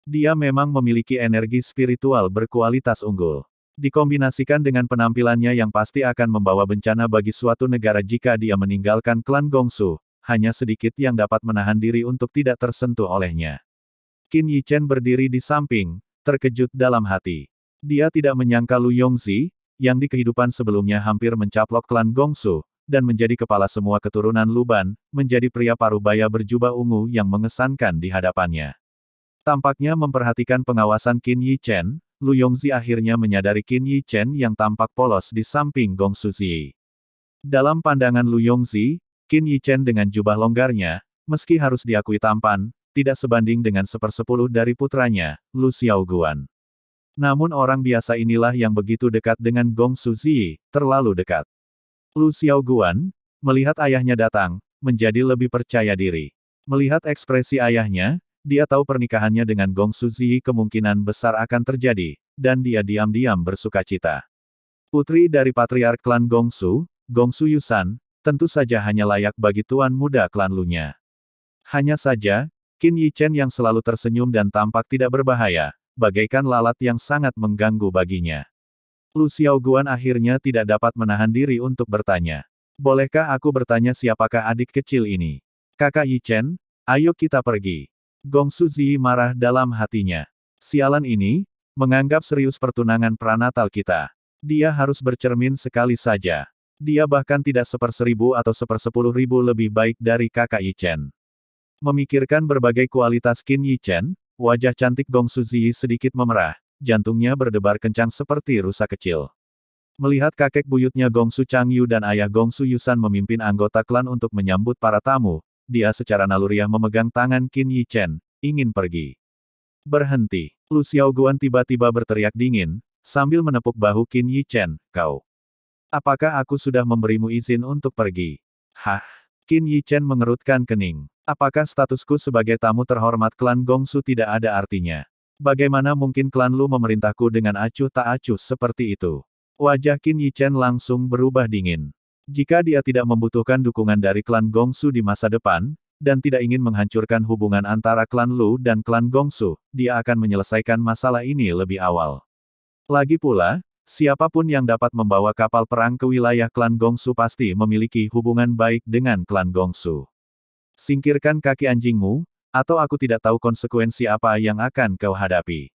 Dia memang memiliki energi spiritual berkualitas unggul. Dikombinasikan dengan penampilannya yang pasti akan membawa bencana bagi suatu negara jika dia meninggalkan klan Gongsu, hanya sedikit yang dapat menahan diri untuk tidak tersentuh olehnya. Qin Yi Chen berdiri di samping, terkejut dalam hati. Dia tidak menyangka Lu Yongzi, yang di kehidupan sebelumnya hampir mencaplok klan Gongsu, dan menjadi kepala semua keturunan Luban, menjadi pria parubaya berjubah ungu yang mengesankan di hadapannya. Tampaknya memperhatikan pengawasan Qin Yi Chen, Lu Yongzi akhirnya menyadari Qin Yi Chen yang tampak polos di samping Gong Suzi. Dalam pandangan Lu Yongzi, Qin Yi Chen dengan jubah longgarnya, meski harus diakui tampan, tidak sebanding dengan 1/10 dari putranya, Lu Xiaoguan. Namun orang biasa inilah yang begitu dekat dengan Gong Suzi, terlalu dekat. Lu Xiaoguan, melihat ayahnya datang, menjadi lebih percaya diri. Melihat ekspresi ayahnya, dia tahu pernikahannya dengan Gong Suzi kemungkinan besar akan terjadi, dan dia diam-diam bersukacita. Putri dari patriark klan Gongsu Yusan, tentu saja hanya layak bagi tuan muda klan Lu-nya. Hanya saja, Qin Yi Chen yang selalu tersenyum dan tampak tidak berbahaya, bagaikan lalat yang sangat mengganggu baginya. Lu Xiaoguan akhirnya tidak dapat menahan diri untuk bertanya. Bolehkah aku bertanya siapakah adik kecil ini? Kakak Yi Chen, ayo kita pergi. Gong Suzi marah dalam hatinya. Sialan ini, menganggap serius pertunangan pranatal kita. Dia harus bercermin sekali saja. Dia bahkan tidak 1/1000 atau 1/10.000 lebih baik dari kakak Yi Chen. Memikirkan berbagai kualitas Qin Yi Chen, wajah cantik Gong Suzi sedikit memerah. Jantungnya berdebar kencang seperti rusa kecil. Melihat kakek buyutnya Gongsu Changyu dan ayah Gongsu Yusan memimpin anggota klan untuk menyambut para tamu, dia secara naluriah memegang tangan Qin Yi Chen, ingin pergi. Berhenti. Lu Xiaoguan tiba-tiba berteriak dingin, sambil menepuk bahu Qin Yi Chen, kau. Apakah aku sudah memberimu izin untuk pergi? Hah? Qin Yi Chen mengerutkan kening. Apakah statusku sebagai tamu terhormat klan Gongsu tidak ada artinya? Bagaimana mungkin klan Lu memerintahku dengan acuh tak acuh seperti itu? Wajah Qin Yi Chen langsung berubah dingin. Jika dia tidak membutuhkan dukungan dari klan Gongsu di masa depan, dan tidak ingin menghancurkan hubungan antara klan Lu dan klan Gongsu, dia akan menyelesaikan masalah ini lebih awal. Lagi pula, siapapun yang dapat membawa kapal perang ke wilayah klan Gongsu pasti memiliki hubungan baik dengan klan Gongsu. Singkirkan kaki anjingmu, atau aku tidak tahu konsekuensi apa yang akan kau hadapi.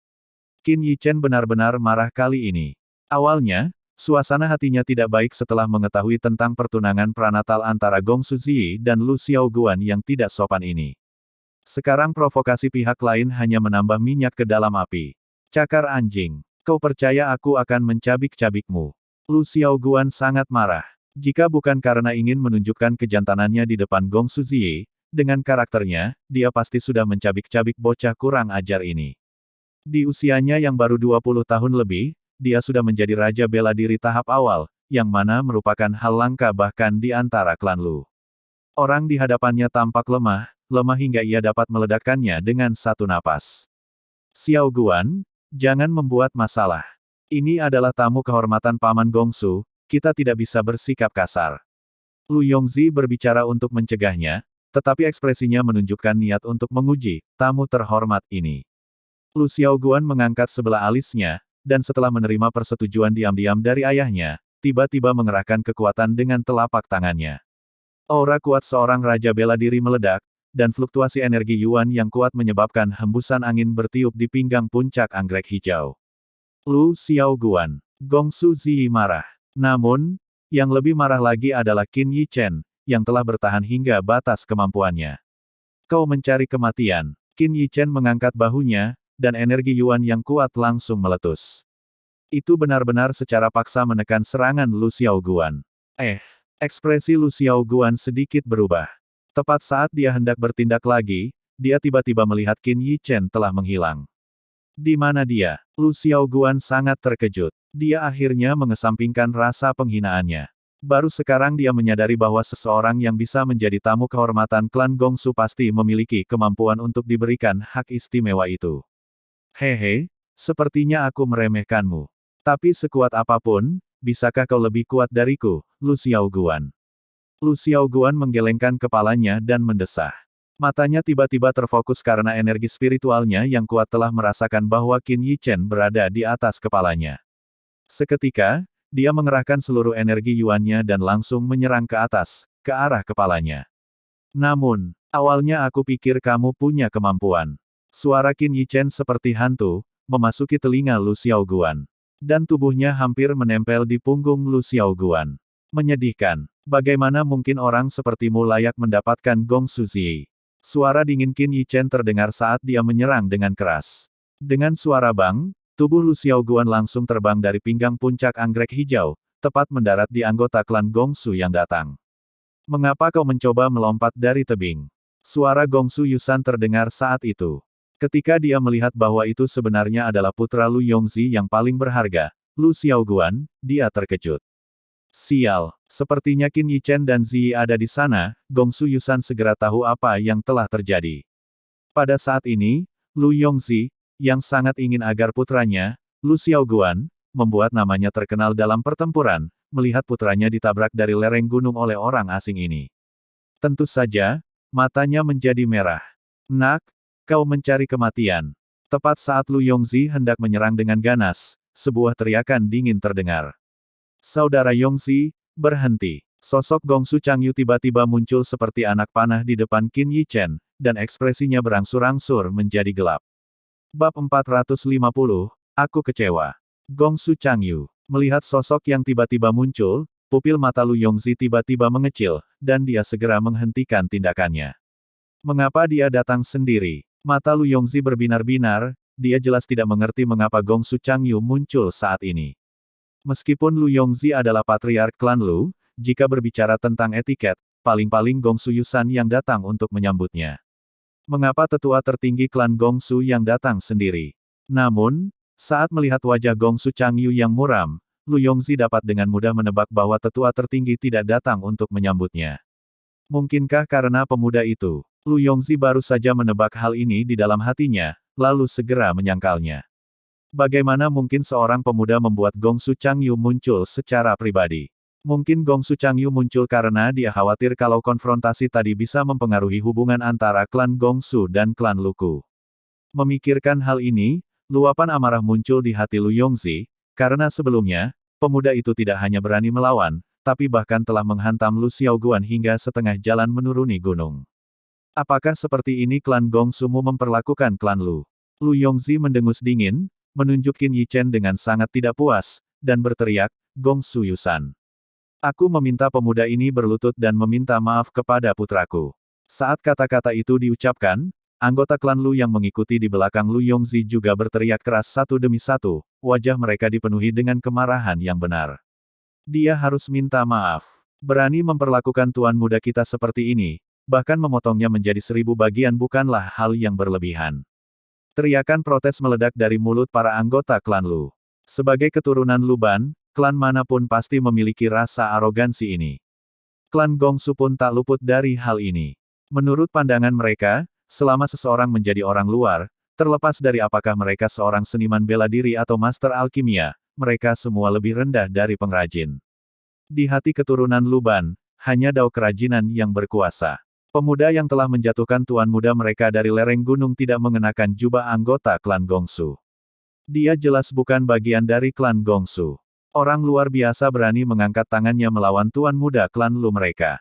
Qin Yi Chen benar-benar marah kali ini. Awalnya, suasana hatinya tidak baik setelah mengetahui tentang pertunangan pranatal antara Gong Suzi dan Lu Xiaoguan yang tidak sopan ini. Sekarang provokasi pihak lain hanya menambah minyak ke dalam api. Cakar anjing, kau percaya aku akan mencabik-cabikmu? Lu Xiaoguan sangat marah. Jika bukan karena ingin menunjukkan kejantanannya di depan Gong Suzi, dengan karakternya, dia pasti sudah mencabik-cabik bocah kurang ajar ini. Di usianya yang baru 20 tahun lebih, dia sudah menjadi raja bela diri tahap awal, yang mana merupakan hal langka bahkan di antara klan Lu. Orang di hadapannya tampak lemah hingga ia dapat meledakkannya dengan satu napas. Xiaoguan, jangan membuat masalah. Ini adalah tamu kehormatan Paman Gongsu, kita tidak bisa bersikap kasar. Lu Yongzi berbicara untuk mencegahnya, tetapi ekspresinya menunjukkan niat untuk menguji tamu terhormat ini. Lu Xiaoguan mengangkat sebelah alisnya, dan setelah menerima persetujuan diam-diam dari ayahnya, tiba-tiba mengerahkan kekuatan dengan telapak tangannya. Aura kuat seorang raja bela diri meledak, dan fluktuasi energi Yuan yang kuat menyebabkan hembusan angin bertiup di pinggang puncak anggrek hijau. Lu Xiaoguan, Gong Suzi marah. Namun, yang lebih marah lagi adalah Qin Yi Chen, yang telah bertahan hingga batas kemampuannya. Kau mencari kematian. Qin Yi Chen mengangkat bahunya, dan energi Yuan yang kuat langsung meletus. Itu benar-benar secara paksa menekan serangan Lu Xiaoguan. Ekspresi Lu Xiaoguan sedikit berubah. Tepat saat dia hendak bertindak lagi, dia tiba-tiba melihat Qin Yi Chen telah menghilang. Di mana dia? Lu Xiaoguan sangat terkejut. Dia akhirnya mengesampingkan rasa penghinaannya. Baru sekarang dia menyadari bahwa seseorang yang bisa menjadi tamu kehormatan klan Gongsu pasti memiliki kemampuan untuk diberikan hak istimewa itu. Hehe, sepertinya aku meremehkanmu. Tapi sekuat apapun, bisakah kau lebih kuat dariku, Lu Xiaoguan? Lu Xiaoguan menggelengkan kepalanya dan mendesah. Matanya tiba-tiba terfokus karena energi spiritualnya yang kuat telah merasakan bahwa Qin Yi Chen berada di atas kepalanya. Seketika, dia mengerahkan seluruh energi Yuannya dan langsung menyerang ke atas, ke arah kepalanya. Namun, awalnya aku pikir kamu punya kemampuan. Suara Qin Yi Chen seperti hantu, memasuki telinga Lu Xiaoguan. Dan tubuhnya hampir menempel di punggung Lu Xiaoguan. Menyedihkan. Bagaimana mungkin orang sepertimu layak mendapatkan Gongsu Ziyi? Suara dingin Qin Yichen terdengar saat dia menyerang dengan keras. Dengan suara bang, tubuh Lu Xiaoguan langsung terbang dari pinggang puncak anggrek hijau, tepat mendarat di anggota klan Gongsu yang datang. Mengapa kau mencoba melompat dari tebing? Suara Gongsu Yusan terdengar saat itu. Ketika dia melihat bahwa itu sebenarnya adalah putra Lu Yongzi yang paling berharga, Lu Xiaoguan, dia terkejut. Sial, sepertinya Qin Yichen dan Ziyi ada di sana. Gongsu Yusan segera tahu apa yang telah terjadi. Pada saat ini, Lu Yongzi, yang sangat ingin agar putranya, Lu Xiaoguan, membuat namanya terkenal dalam pertempuran, melihat putranya ditabrak dari lereng gunung oleh orang asing ini. Tentu saja, matanya menjadi merah. Nak, kau mencari kematian. Tepat saat Lu Yongzi hendak menyerang dengan ganas, sebuah teriakan dingin terdengar. Saudara Yongzi, berhenti. Sosok Gongsu Changyu tiba-tiba muncul seperti anak panah di depan Qin Yichen, dan ekspresinya berangsur-angsur menjadi gelap. Bab 450, Aku Kecewa. Gongsu Changyu. Melihat sosok yang tiba-tiba muncul, pupil mata Lu Yongzi tiba-tiba mengecil, dan dia segera menghentikan tindakannya. Mengapa dia datang sendiri? Mata Lu Yongzi berbinar-binar, dia jelas tidak mengerti mengapa Gongsu Changyu muncul saat ini. Meskipun Lu Yongzi adalah patriark klan Lu, jika berbicara tentang etiket, paling-paling Gongsu Yusan yang datang untuk menyambutnya. Mengapa tetua tertinggi klan Gongsu yang datang sendiri? Namun, saat melihat wajah Gongsu Changyu yang muram, Lu Yongzi dapat dengan mudah menebak bahwa tetua tertinggi tidak datang untuk menyambutnya. Mungkinkah karena pemuda itu? Lu Yongzi baru saja menebak hal ini di dalam hatinya, lalu segera menyangkalnya. Bagaimana mungkin seorang pemuda membuat Gongsu Changyu muncul secara pribadi? Mungkin Gongsu Changyu muncul karena dia khawatir kalau konfrontasi tadi bisa mempengaruhi hubungan antara klan Gongsu dan klan Luku. Memikirkan hal ini, luapan amarah muncul di hati Lu Yongzi, karena sebelumnya, pemuda itu tidak hanya berani melawan, tapi bahkan telah menghantam Lu Xiaoguan hingga setengah jalan menuruni gunung. Apakah seperti ini klan Gongsumu memperlakukan klan Lu? Lu Yongzi mendengus dingin, menunjuk Qin Yichen dengan sangat tidak puas, dan berteriak, Gongsu Yusan. Aku meminta pemuda ini berlutut dan meminta maaf kepada putraku. Saat kata-kata itu diucapkan, anggota klan Lu yang mengikuti di belakang Lu Yongzi juga berteriak keras satu demi satu, wajah mereka dipenuhi dengan kemarahan yang benar. Dia harus minta maaf. Berani memperlakukan tuan muda kita seperti ini, bahkan memotongnya menjadi 1000 bagian bukanlah hal yang berlebihan. Teriakan protes meledak dari mulut para anggota klan Lu. Sebagai keturunan Luban, klan manapun pasti memiliki rasa arogansi ini. Klan Gongsu pun tak luput dari hal ini. Menurut pandangan mereka, selama seseorang menjadi orang luar, terlepas dari apakah mereka seorang seniman bela diri atau master alkimia, mereka semua lebih rendah dari pengrajin. Di hati keturunan Luban, hanya dao kerajinan yang berkuasa. Pemuda yang telah menjatuhkan tuan muda mereka dari lereng gunung tidak mengenakan jubah anggota klan Gongsu. Dia jelas bukan bagian dari klan Gongsu. Orang luar biasa berani mengangkat tangannya melawan tuan muda klan Lu mereka.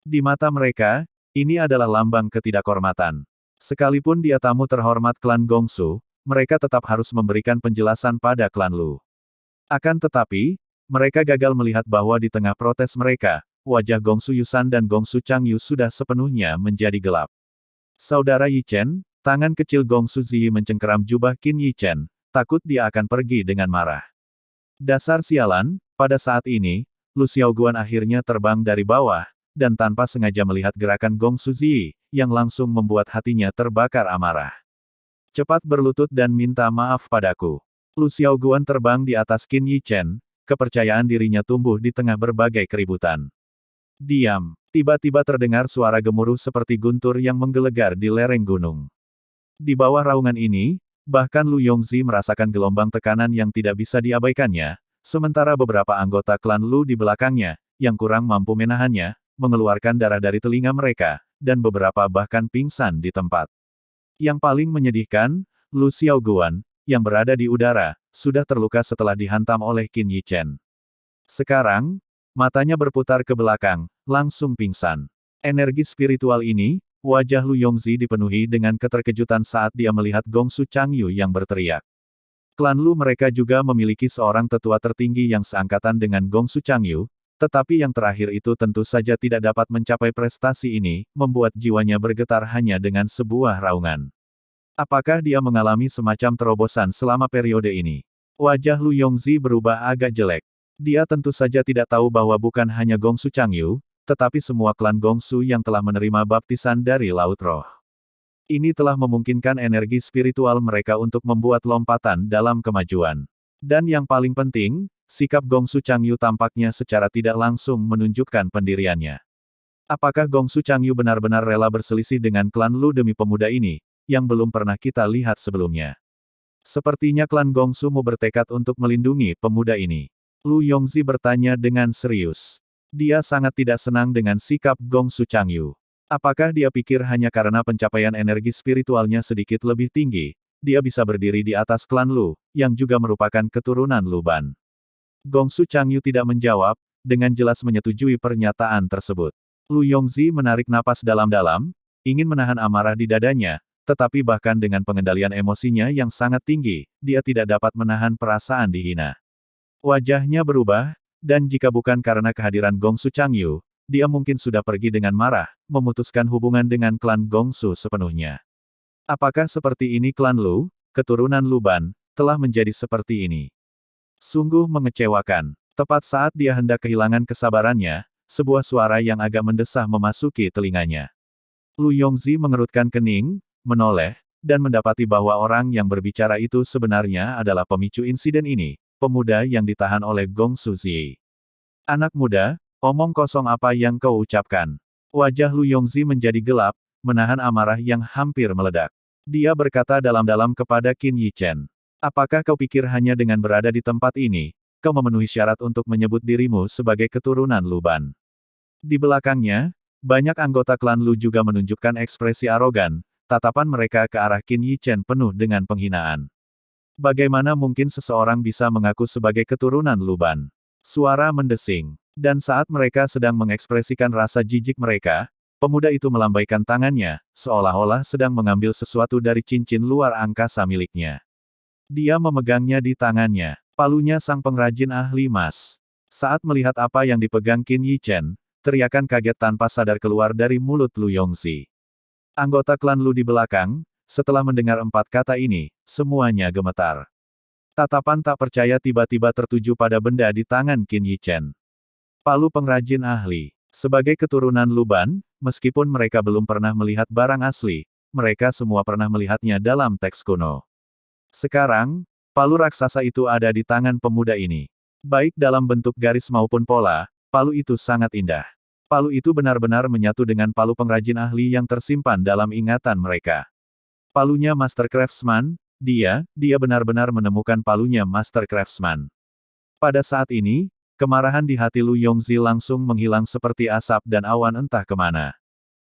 Di mata mereka, ini adalah lambang ketidakhormatan. Sekalipun dia tamu terhormat klan Gongsu, mereka tetap harus memberikan penjelasan pada klan Lu. Akan tetapi, mereka gagal melihat bahwa di tengah protes mereka, wajah Gongsu Yusan dan Gongsu Changyu sudah sepenuhnya menjadi gelap. Saudara Yichen, tangan kecil Gongsu Ziyi mencengkeram jubah Qin Yichen, takut dia akan pergi dengan marah. Dasar sialan, pada saat ini, Lu Xiaoguan akhirnya terbang dari bawah, dan tanpa sengaja melihat gerakan Gongsu Ziyi, yang langsung membuat hatinya terbakar amarah. Cepat berlutut dan minta maaf padaku. Lu Xiaoguan terbang di atas Qin Yichen, kepercayaan dirinya tumbuh di tengah berbagai keributan. Diam. Tiba-tiba terdengar suara gemuruh seperti guntur yang menggelegar di lereng gunung. Di bawah raungan ini, bahkan Lu Yongzi merasakan gelombang tekanan yang tidak bisa diabaikannya, sementara beberapa anggota klan Lu di belakangnya, yang kurang mampu menahannya, mengeluarkan darah dari telinga mereka, dan beberapa bahkan pingsan di tempat. Yang paling menyedihkan, Lu Xiaoguan, yang berada di udara, sudah terluka setelah dihantam oleh Qin Yichen. Sekarang, matanya berputar ke belakang, langsung pingsan. Energi spiritual ini, wajah Lu Yongzi dipenuhi dengan keterkejutan saat dia melihat Gongsu Changyu yang berteriak. Klan Lu mereka juga memiliki seorang tetua tertinggi yang seangkatan dengan Gongsu Changyu, Tetapi yang terakhir itu tentu saja tidak dapat mencapai prestasi ini, membuat jiwanya bergetar hanya dengan sebuah raungan. Apakah dia mengalami semacam terobosan selama periode ini? Wajah Lu Yongzi berubah agak jelek. Dia tentu saja tidak tahu bahwa bukan hanya Gongsu Changyu, tetapi semua klan Gongsu yang telah menerima baptisan dari Laut Roh. Ini telah memungkinkan energi spiritual mereka untuk membuat lompatan dalam kemajuan. Dan yang paling penting, sikap Gongsu Changyu tampaknya secara tidak langsung menunjukkan pendiriannya. Apakah Gongsu Changyu benar-benar rela berselisih dengan klan Lu demi pemuda ini, yang belum pernah kita lihat sebelumnya? Sepertinya klan Gongsu mau bertekad untuk melindungi pemuda ini. Lu Yongzi bertanya dengan serius. Dia sangat tidak senang dengan sikap Gongsu Changyu. Apakah dia pikir hanya karena pencapaian energi spiritualnya sedikit lebih tinggi, dia bisa berdiri di atas klan Lu, yang juga merupakan keturunan Lu Ban? Gongsu Changyu tidak menjawab, dengan jelas menyetujui pernyataan tersebut. Lu Yongzi menarik napas dalam-dalam, ingin menahan amarah di dadanya, tetapi bahkan dengan pengendalian emosinya yang sangat tinggi, dia tidak dapat menahan perasaan dihina. Wajahnya berubah, dan jika bukan karena kehadiran Gongsu Changyu, dia mungkin sudah pergi dengan marah, memutuskan hubungan dengan klan Gongsu sepenuhnya. Apakah seperti ini klan Lu, keturunan Lu Ban, telah menjadi seperti ini? Sungguh mengecewakan. Tepat saat dia hendak kehilangan kesabarannya, sebuah suara yang agak mendesah memasuki telinganya. Lu Yongzi mengerutkan kening, menoleh, dan mendapati bahwa orang yang berbicara itu sebenarnya adalah pemicu insiden ini, pemuda yang ditahan oleh Gongsu Zi. Anak muda, omong kosong apa yang kau ucapkan? Wajah Lu Yongzi menjadi gelap, menahan amarah yang hampir meledak. Dia berkata dalam-dalam kepada Qin Yichen. Apakah kau pikir hanya dengan berada di tempat ini, kau memenuhi syarat untuk menyebut dirimu sebagai keturunan Lu Ban? Di belakangnya, banyak anggota klan Lu juga menunjukkan ekspresi arogan, tatapan mereka ke arah Qin Yichen penuh dengan penghinaan. Bagaimana mungkin seseorang bisa mengaku sebagai keturunan Lu Ban? Suara mendesing. Dan saat mereka sedang mengekspresikan rasa jijik mereka, pemuda itu melambaikan tangannya, seolah-olah sedang mengambil sesuatu dari cincin luar angkasa miliknya. Dia memegangnya di tangannya. Palunya sang pengrajin ahli emas. Saat melihat apa yang dipegang Qin Yichen, teriakan kaget tanpa sadar keluar dari mulut Lu Yongzi. Anggota klan Lu di belakang, setelah mendengar 4 kata ini, semuanya gemetar. Tatapan tak percaya tiba-tiba tertuju pada benda di tangan Qin Yichen. Palu pengrajin ahli. Sebagai keturunan Lu Ban, meskipun mereka belum pernah melihat barang asli, mereka semua pernah melihatnya dalam teks kuno. Sekarang, palu raksasa itu ada di tangan pemuda ini. Baik dalam bentuk garis maupun pola, palu itu sangat indah. Palu itu benar-benar menyatu dengan palu pengrajin ahli yang tersimpan dalam ingatan mereka. Palunya Master Craftsman, dia benar-benar menemukan palunya Master Craftsman. Pada saat ini, kemarahan di hati Lu Yongzi langsung menghilang seperti asap dan awan entah kemana.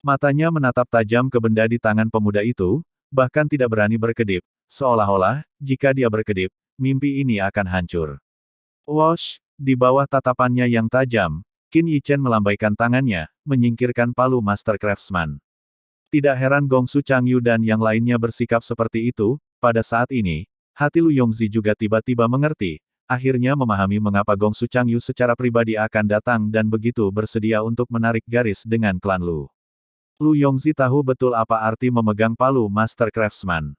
Matanya menatap tajam ke benda di tangan pemuda itu, bahkan tidak berani berkedip, seolah-olah, jika dia berkedip, mimpi ini akan hancur. Wosh, di bawah tatapannya yang tajam, Qin Yichen melambaikan tangannya, menyingkirkan palu Master Craftsman. Tidak heran Gongsu Changyu dan yang lainnya bersikap seperti itu, pada saat ini, hati Lu Yongzi juga tiba-tiba mengerti, akhirnya memahami mengapa Gongsu Changyu secara pribadi akan datang dan begitu bersedia untuk menarik garis dengan klan Lu. Lu Yongzi tahu betul apa arti memegang palu Master Craftsman.